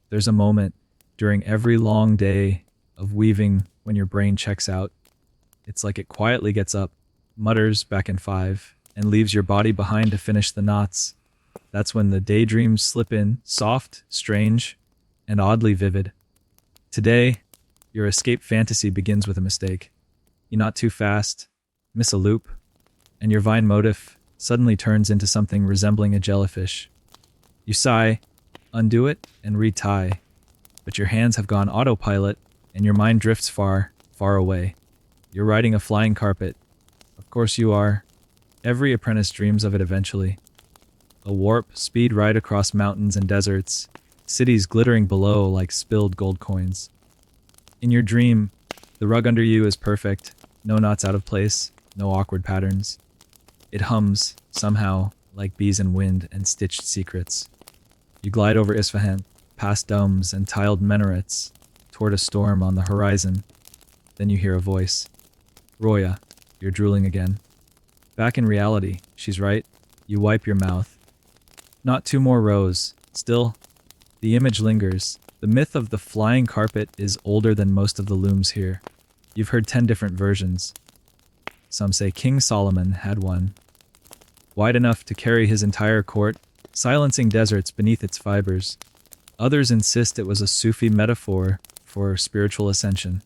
There's a moment during every long day of weaving when your brain checks out. It's like it quietly gets up, mutters back in 5, and leaves your body behind to finish the knots. That's when the daydreams slip in, soft, strange, and oddly vivid. Today, your escape fantasy begins with a mistake. You knot too fast, miss a loop, and your vine motif suddenly turns into something resembling a jellyfish. You sigh, undo it, and retie, but your hands have gone autopilot, and your mind drifts far, far away. You're riding a flying carpet. Of course you are. Every apprentice dreams of it eventually. A warp speed ride across mountains and deserts, cities glittering below like spilled gold coins. In your dream, the rug under you is perfect, no knots out of place, no awkward patterns. It hums, somehow, like bees in wind and stitched secrets. You glide over Isfahan, past domes and tiled minarets, toward a storm on the horizon. Then you hear a voice. Roya, you're drooling again. Back in reality, she's right. You wipe your mouth. Not 2 more rows. Still, the image lingers. The myth of the flying carpet is older than most of the looms here. You've heard 10 different versions. Some say King Solomon had one, wide enough to carry his entire court, silencing deserts beneath its fibers. Others insist it was a Sufi metaphor for spiritual ascension.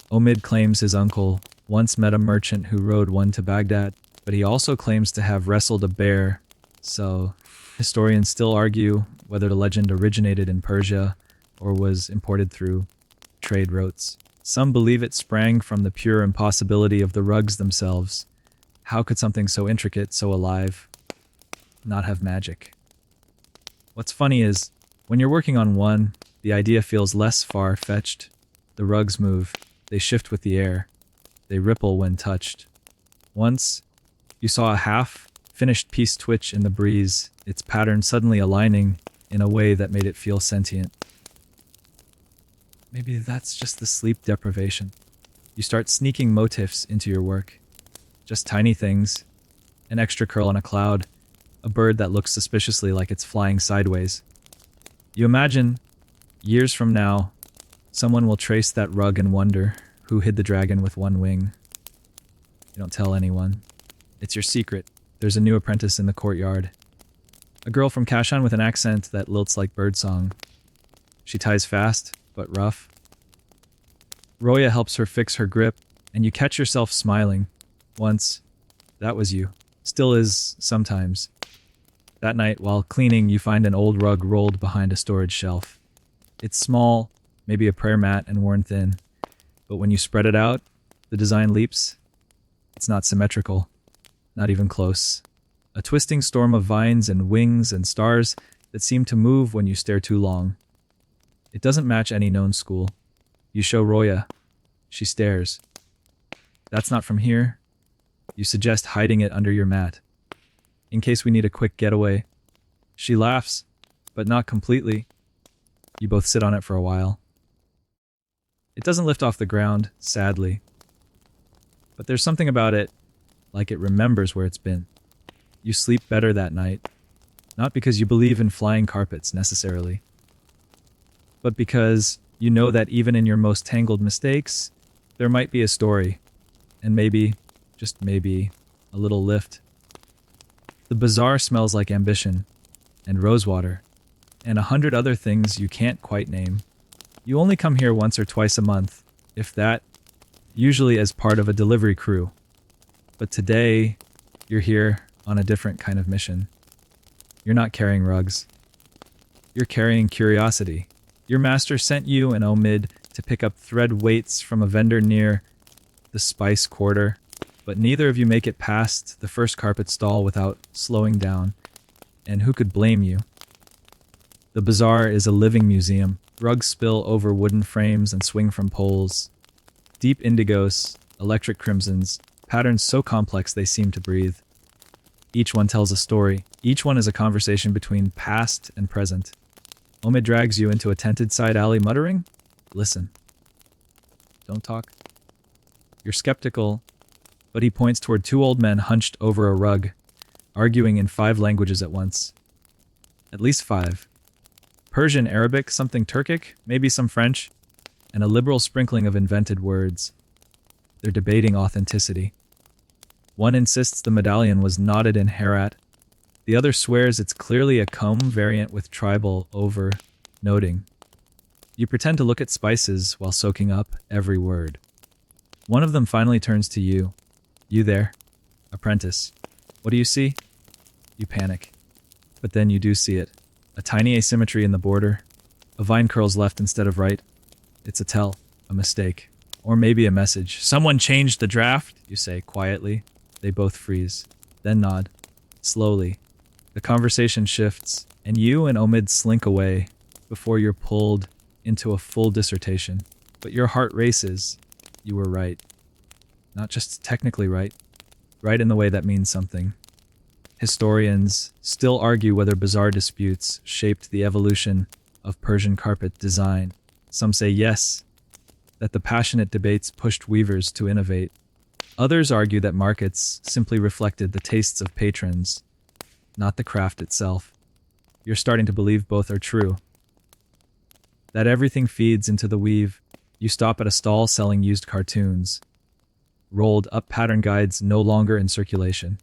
Omid claims his uncle once met a merchant who rode one to Baghdad, but he also claims to have wrestled a bear, so historians still argue whether the legend originated in Persia or was imported through trade routes. Some believe it sprang from the pure impossibility of the rugs themselves. How could something so intricate, so alive, not have magic? What's funny is, when you're working on one, the idea feels less far-fetched. The rugs move, they shift with the air, they ripple when touched. Once, you saw a half-finished piece twitch in the breeze, its pattern suddenly aligning in a way that made it feel sentient. Maybe that's just the sleep deprivation. You start sneaking motifs into your work. Just tiny things. An extra curl on a cloud. A bird that looks suspiciously like it's flying sideways. You imagine, years from now, someone will trace that rug and wonder who hid the dragon with one wing. You don't tell anyone. It's your secret. There's a new apprentice in the courtyard. A girl from Kashan with an accent that lilts like birdsong. She ties fast, but rough. Roya helps her fix her grip, and you catch yourself smiling. Once, that was you. Still is, sometimes. That night, while cleaning, you find an old rug rolled behind a storage shelf. It's small, maybe a prayer mat and worn thin. But when you spread it out, the design leaps. It's not symmetrical. Not even close. A twisting storm of vines and wings and stars that seem to move when you stare too long. It doesn't match any known school. You show Roya. She stares. That's not from here. You suggest hiding it under your mat. In case we need a quick getaway. She laughs, but not completely. You both sit on it for a while. It doesn't lift off the ground, sadly. But there's something about it, like it remembers where it's been. You sleep better that night, not because you believe in flying carpets necessarily, but because you know that even in your most tangled mistakes, there might be a story, and maybe, just maybe, a little lift. The bazaar smells like ambition, and rosewater, and 100 other things you can't quite name. You only come here once or twice a month, if that, usually as part of a delivery crew. But today, you're here on a different kind of mission. You're not carrying rugs. You're carrying curiosity. Your master sent you and Omid to pick up thread weights from a vendor near the spice quarter, but neither of you make it past the first carpet stall without slowing down. And who could blame you? The bazaar is a living museum. Rugs spill over wooden frames and swing from poles. Deep indigos, electric crimsons, patterns so complex they seem to breathe. Each one tells a story. Each one is a conversation between past and present. Omid drags you into a tented side alley muttering, "Listen. Don't talk." You're skeptical, but he points toward two old men hunched over a rug, arguing in 5 languages at once. At least 5. Persian, Arabic, something Turkic, maybe some French, and a liberal sprinkling of invented words. They're debating authenticity. One insists the medallion was knotted in Herat. The other swears it's clearly a comb variant with tribal over noting. You pretend to look at spices while soaking up every word. One of them finally turns to you. You there, apprentice. What do you see? You panic. But then you do see it. A tiny asymmetry in the border. A vine curls left instead of right. It's a tell, a mistake. Or maybe a message. "Someone changed the draft," you say quietly. They both freeze, then nod. Slowly. The conversation shifts, and you and Omid slink away before you're pulled into a full dissertation. But your heart races. You were right. Not just technically right. Right in the way that means something. Historians still argue whether bizarre disputes shaped the evolution of Persian carpet design. Some say yes, that the passionate debates pushed weavers to innovate. Others argue that markets simply reflected the tastes of patrons, not the craft itself. You're starting to believe both are true. That everything feeds into the weave. You stop at a stall selling used cartoons. Rolled up pattern guides no longer in circulation.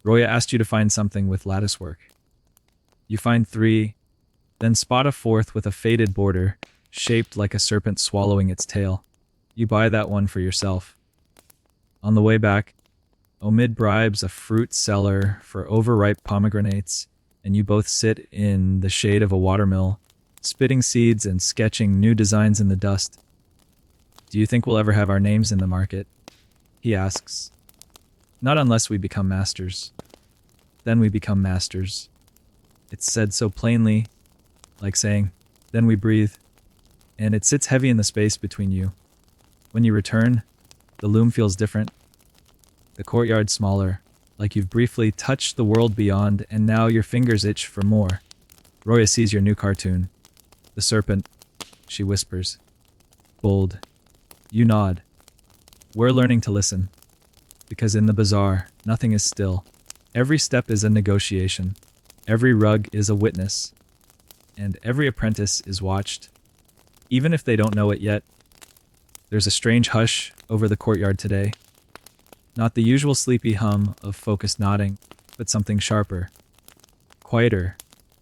Roya asked you to find something with lattice work. You find 3, then spot a 4th with a faded border, shaped like a serpent swallowing its tail. You buy that one for yourself. On the way back, Omid bribes a fruit seller for overripe pomegranates, and you both sit in the shade of a watermill, spitting seeds and sketching new designs in the dust. "Do you think we'll ever have our names in the market?" he asks. "Not unless we become masters. Then we become masters." It's said so plainly, like saying, "Then we breathe." And it sits heavy in the space between you. When you return, the loom feels different. The courtyard smaller, like you've briefly touched the world beyond, and now your fingers itch for more. Roya sees your new cartoon. The serpent, she whispers. Bold. You nod. We're learning to listen. Because in the bazaar, nothing is still. Every step is a negotiation. Every rug is a witness. And every apprentice is watched. Even if they don't know it yet. There's a strange hush over the courtyard today. Not the usual sleepy hum of focused nodding, but something sharper. Quieter.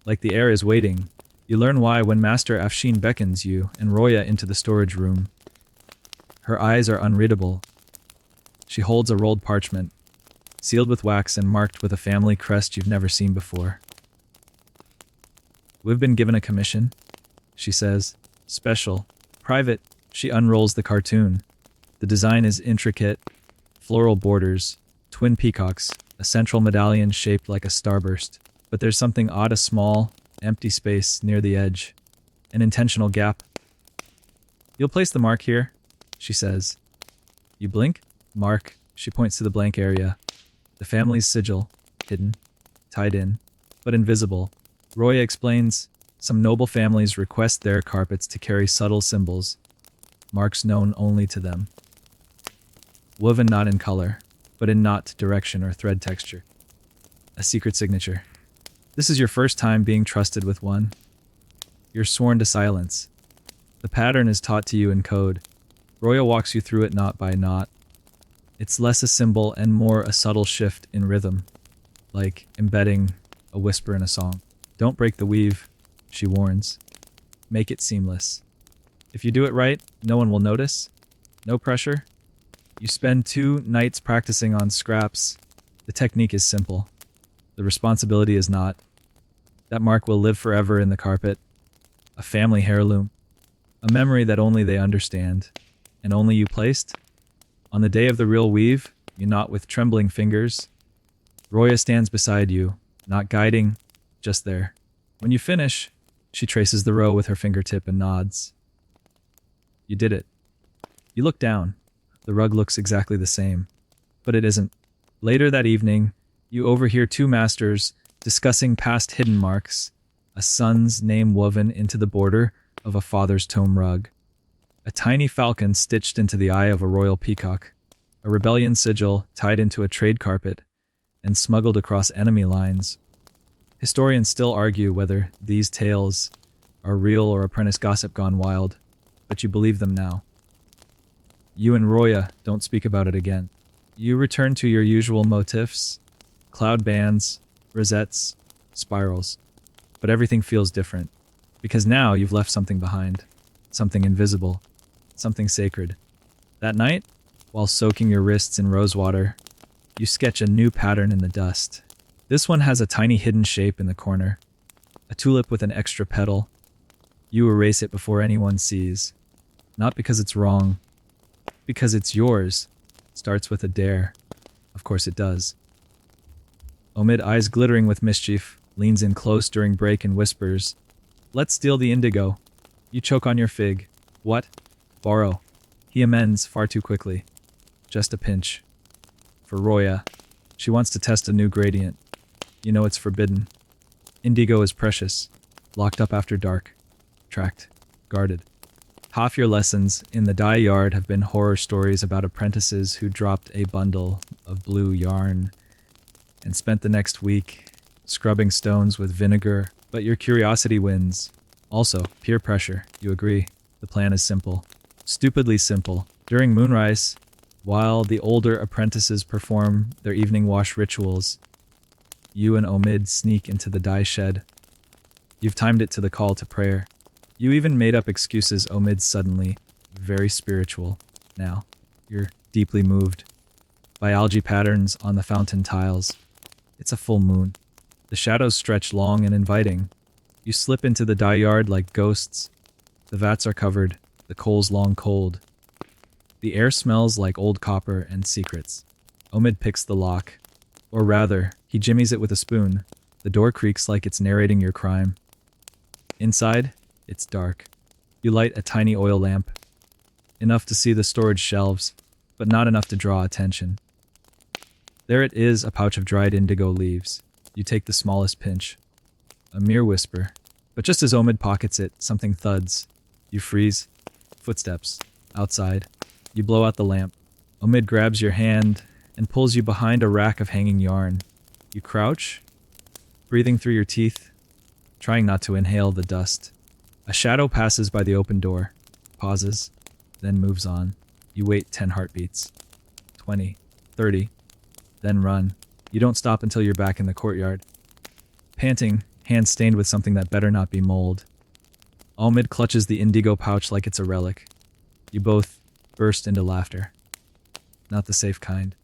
Like the air is waiting. You learn why when Master Afshin beckons you and Roya into the storage room. Her eyes are unreadable. She holds a rolled parchment, sealed with wax and marked with a family crest you've never seen before. We've been given a commission, she says. Special. Private. She unrolls the cartoon. The design is intricate. Floral borders, twin peacocks, a central medallion shaped like a starburst. But there's something odd, a small, empty space near the edge. An intentional gap. You'll place the mark here, she says. You blink? Mark. She points to the blank area. The family's sigil, hidden, tied in, but invisible. Roya explains, some noble families request their carpets to carry subtle symbols, marks known only to them. Woven not in color, but in knot, direction, or thread texture. A secret signature. This is your first time being trusted with one. You're sworn to silence. The pattern is taught to you in code. Roya walks you through it knot by knot. It's less a symbol and more a subtle shift in rhythm, like embedding a whisper in a song. Don't break the weave, she warns. Make it seamless. If you do it right, no one will notice. No pressure. You spend 2 nights practicing on scraps. The technique is simple. The responsibility is not. That mark will live forever in the carpet. A family heirloom. A memory that only they understand. And only you placed. On the day of the real weave, you knot with trembling fingers. Roya stands beside you, not guiding, just there. When you finish, she traces the row with her fingertip and nods. You did it. You look down. The rug looks exactly the same, but it isn't. Later that evening, you overhear 2 masters discussing past hidden marks, a son's name woven into the border of a father's tome rug, a tiny falcon stitched into the eye of a royal peacock, a rebellion sigil tied into a trade carpet and smuggled across enemy lines. Historians still argue whether these tales are real or apprentice gossip gone wild, but you believe them now. You and Roya don't speak about it again. You return to your usual motifs, cloud bands, rosettes, spirals. But everything feels different, because now you've left something behind, something invisible, something sacred. That night, while soaking your wrists in rosewater, you sketch a new pattern in the dust. This one has a tiny hidden shape in the corner, a tulip with an extra petal. You erase it before anyone sees, not because it's wrong, because it's yours. Starts with a dare. Of course it does. Omid, eyes glittering with mischief, leans in close during break and whispers, "Let's steal the indigo." You choke on your fig. "What?" "Borrow." He amends far too quickly. "Just a pinch." For Roya, she wants to test a new gradient. You know it's forbidden. Indigo is precious, locked up after dark, tracked, guarded. Half your lessons in the dye yard have been horror stories about apprentices who dropped a bundle of blue yarn and spent the next week scrubbing stones with vinegar, but your curiosity wins. Also, peer pressure, you agree. The plan is simple. Stupidly simple. During moonrise, while the older apprentices perform their evening wash rituals, you and Omid sneak into the dye shed. You've timed it to the call to prayer. You even made up excuses. Omid suddenly, very spiritual. Now, you're deeply moved by algae patterns on the fountain tiles. It's a full moon. The shadows stretch long and inviting. You slip into the dye yard like ghosts. The vats are covered, the coals long cold. The air smells like old copper and secrets. Omid picks the lock. Or rather, he jimmies it with a spoon. The door creaks like it's narrating your crime. Inside, it's dark. You light a tiny oil lamp. Enough to see the storage shelves, but not enough to draw attention. There it is, a pouch of dried indigo leaves. You take the smallest pinch. A mere whisper. But just as Omid pockets it, something thuds. You freeze. Footsteps. Outside. You blow out the lamp. Omid grabs your hand. and pulls you behind a rack of hanging yarn. You crouch, breathing through your teeth, trying not to inhale the dust. A shadow passes by the open door, pauses, then moves on. You wait 10 heartbeats, 20, 30, then run. You don't stop until you're back in the courtyard. Panting, hands stained with something that better not be mold. Omid clutches the indigo pouch like it's a relic. You both burst into laughter. Not the safe kind.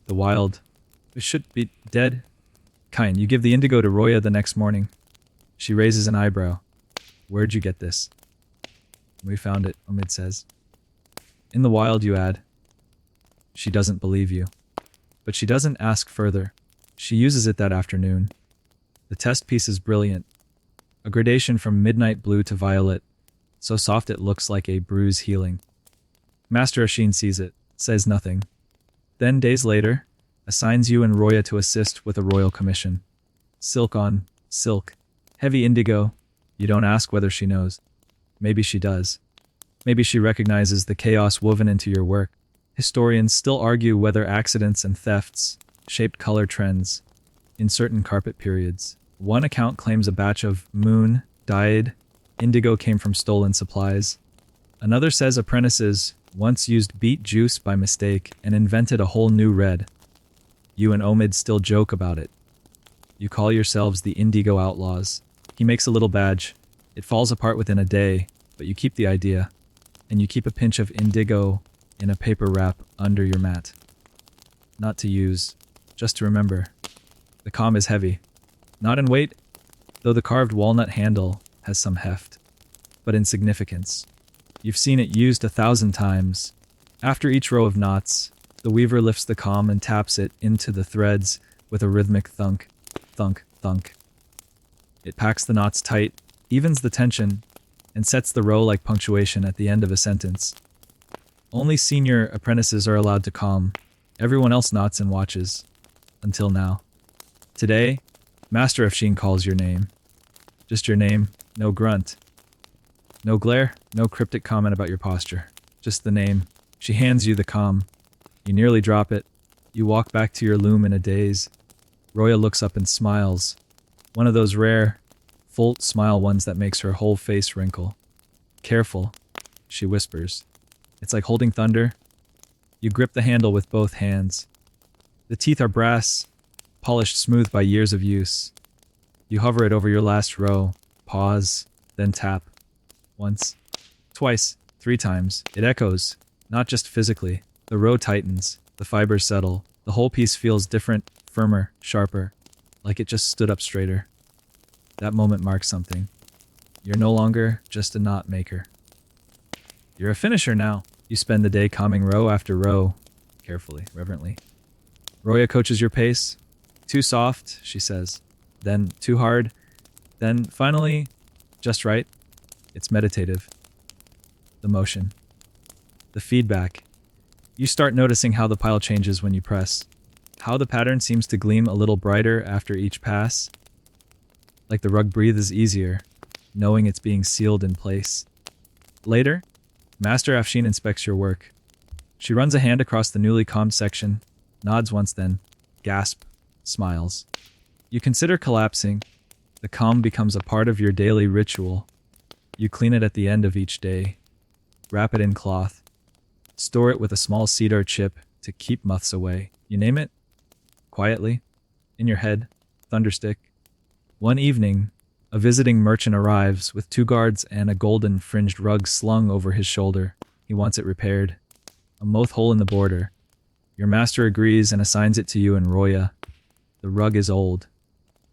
The wild, it should be dead kind. You give the indigo to Roya the next morning. She raises an eyebrow. Where'd you get this? We found it, Omid says. In the wild, you add. She doesn't believe you. But she doesn't ask further. She uses it that afternoon. The test piece is brilliant. A gradation from midnight blue to violet, so soft it looks like a bruise healing. Master Ashin sees it, says nothing. Then, days later, assigns you and Roya to assist with a royal commission. Silk on silk. Heavy indigo. You don't ask whether she knows. Maybe she does. Maybe she recognizes the chaos woven into your work. Historians still argue whether accidents and thefts shaped color trends in certain carpet periods. One account claims a batch of moon dyed indigo came from stolen supplies. Another says apprentices once used beet juice by mistake and invented a whole new red. You and Omid still joke about it. You call yourselves the Indigo Outlaws. He makes a little badge. It falls apart within a day, but you keep the idea. And you keep a pinch of indigo in a paper wrap under your mat. Not to use, just to remember. The calm is heavy. Not in weight, though the carved walnut handle has some heft, but in significance. You've seen it used 1,000 times. After each row of knots, the weaver lifts the calm and taps it into the threads with a rhythmic thunk, thunk, thunk. It packs the knots tight, evens the tension, and sets the row like punctuation at the end of a sentence. Only senior apprentices are allowed to calm. Everyone else knots and watches. Until now. Today, Master Afshin calls your name. Just your name, no grunt. No glare, no cryptic comment about your posture. Just the name. She hands you the comm. You nearly drop it. You walk back to your loom in a daze. Roya looks up and smiles. One of those rare, full smile ones that makes her whole face wrinkle. Careful, she whispers. It's like holding thunder. You grip the handle with both hands. The teeth are brass, polished smooth by years of use. You hover it over your last row, pause, then tap. Once, twice, 3 times. It echoes, not just physically. The row tightens, the fibers settle. The whole piece feels different, firmer, sharper, like it just stood up straighter. That moment marks something. You're no longer just a knot maker. You're a finisher now. You spend the day combing row after row, carefully, reverently. Roya coaches your pace. Too soft, she says. Then too hard. Then finally, just right. It's meditative. The motion. The feedback. You start noticing how the pile changes when you press. How the pattern seems to gleam a little brighter after each pass. Like the rug breathes easier, knowing it's being sealed in place. Later, Master Afshin inspects your work. She runs a hand across the newly calmed section, nods once then, gasp, smiles. You consider collapsing. The calm becomes a part of your daily ritual. You clean it at the end of each day. Wrap it in cloth. Store it with a small cedar chip to keep moths away. You name it? Quietly. In your head. Thunderstick. One evening, a visiting merchant arrives with 2 guards and a golden fringed rug slung over his shoulder. He wants it repaired. A moth hole in the border. Your master agrees and assigns it to you and Roya. The rug is old.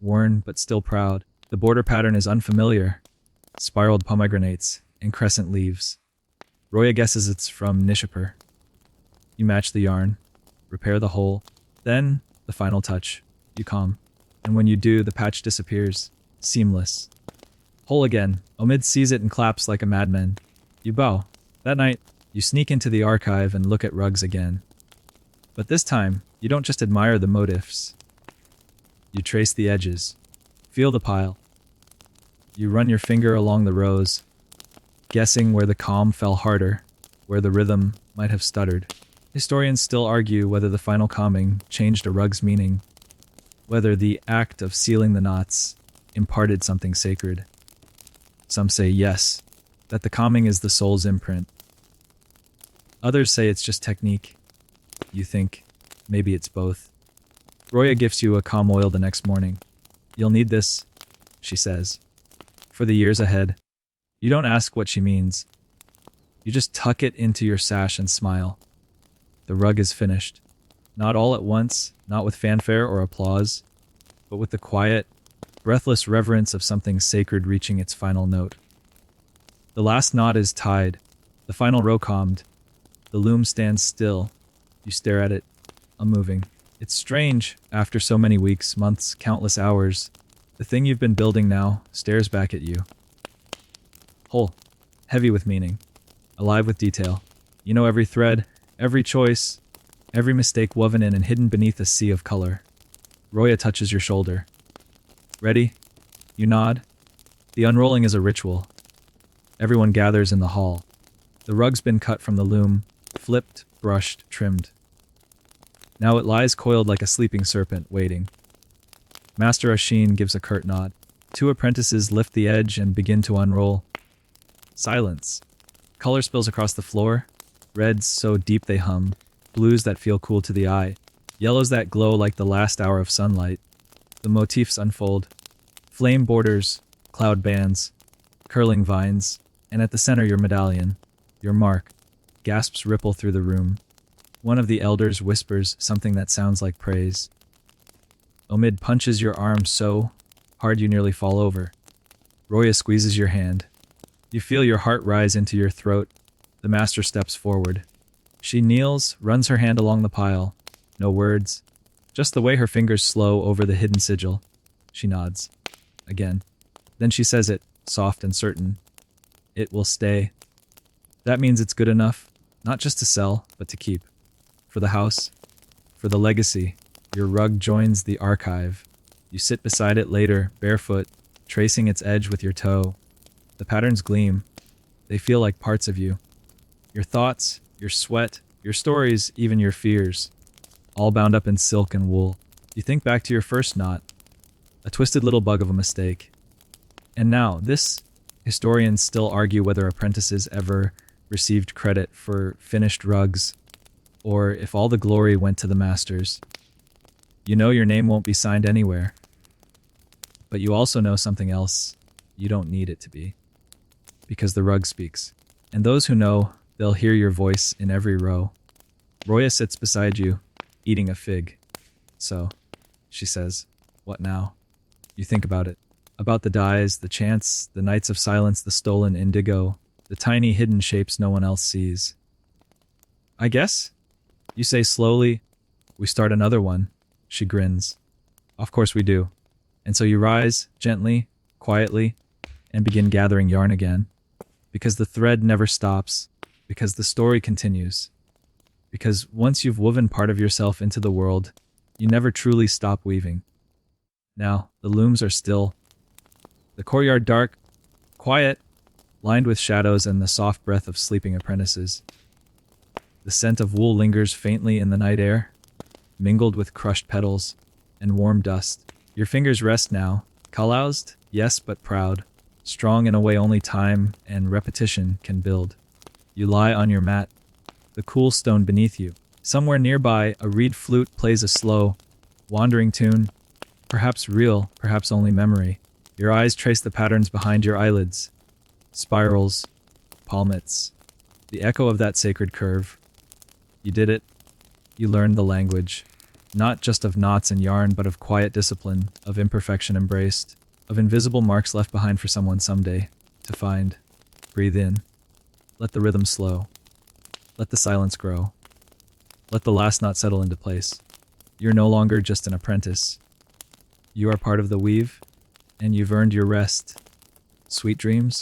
Worn but still proud. The border pattern is unfamiliar. Spiraled pomegranates and crescent leaves. Roya guesses it's from Nishapur. You match the yarn. Repair the hole. Then, the final touch. You calm. And when you do, the patch disappears. Seamless. Whole again. Omid sees it and claps like a madman. You bow. That night, you sneak into the archive and look at rugs again. But this time, you don't just admire the motifs. You trace the edges. Feel the pile. You run your finger along the rows, guessing where the calm fell harder, where the rhythm might have stuttered. Historians still argue whether the final calming changed a rug's meaning, whether the act of sealing the knots imparted something sacred. Some say yes, that the calming is the soul's imprint. Others say it's just technique. You think maybe it's both. Roya gifts you a calm oil the next morning. You'll need this, she says, for the years ahead. You don't ask what she means. You just tuck it into your sash and smile. The rug is finished. Not all at once, not with fanfare or applause, but with the quiet, breathless reverence of something sacred reaching its final note. The last knot is tied, the final row calmed. The loom stands still. You stare at it, unmoving. It's strange, after so many weeks, months, countless hours. The thing you've been building now stares back at you. Whole, heavy with meaning, alive with detail. You know every thread, every choice, every mistake woven in and hidden beneath a sea of color. Roya touches your shoulder. Ready? You nod. The unrolling is a ritual. Everyone gathers in the hall. The rug's been cut from the loom, flipped, brushed, trimmed. Now it lies coiled like a sleeping serpent, waiting. Master Ashin gives a curt nod. 2 apprentices lift the edge and begin to unroll. Silence. Color spills across the floor. Reds so deep they hum. Blues that feel cool to the eye. Yellows that glow like the last hour of sunlight. The motifs unfold. Flame borders, cloud bands, curling vines, and at the center your medallion, your mark. Gasps ripple through the room. One of the elders whispers something that sounds like praise. Omid punches your arm so hard you nearly fall over. Roya squeezes your hand. You feel your heart rise into your throat. The master steps forward. She kneels, runs her hand along the pile. No words, just the way her fingers slow over the hidden sigil. She nods. Again. Then she says it, soft and certain. It will stay. That means it's good enough, not just to sell, but to keep. For the house, for the legacy. Your rug joins the archive. You sit beside it later, barefoot, tracing its edge with your toe. The patterns gleam. They feel like parts of you. Your thoughts, your sweat, your stories, even your fears. All bound up in silk and wool. You think back to your first knot. A twisted little bug of a mistake. And now, historians still argue whether apprentices ever received credit for finished rugs, or if all the glory went to the masters. You know your name won't be signed anywhere. But you also know something else. You don't need it to be. Because the rug speaks. And those who know, they'll hear your voice in every row. Roya sits beside you, eating a fig. So, she says, what now? You think about it. About the dyes, the chants, the nights of silence, the stolen indigo, the tiny hidden shapes no one else sees. I guess? You say slowly, we start another one. She grins. Of course we do. And so you rise, gently, quietly, and begin gathering yarn again. Because the thread never stops. Because the story continues. Because once you've woven part of yourself into the world, you never truly stop weaving. Now, the looms are still. The courtyard dark, quiet, lined with shadows and the soft breath of sleeping apprentices. The scent of wool lingers faintly in the night air, mingled with crushed petals and warm dust. Your fingers rest now, calloused, yes, but proud, strong in a way only time and repetition can build. You lie on your mat, the cool stone beneath you. Somewhere nearby, a reed flute plays a slow, wandering tune, perhaps real, perhaps only memory. Your eyes trace the patterns behind your eyelids, spirals, palmettes, the echo of that sacred curve. You did it. You learned the language, not just of knots and yarn, but of quiet discipline, of imperfection embraced, of invisible marks left behind for someone someday to find. Breathe in. Let the rhythm slow. Let the silence grow. Let the last knot settle into place. You're no longer just an apprentice. You are part of the weave, and you've earned your rest. Sweet dreams.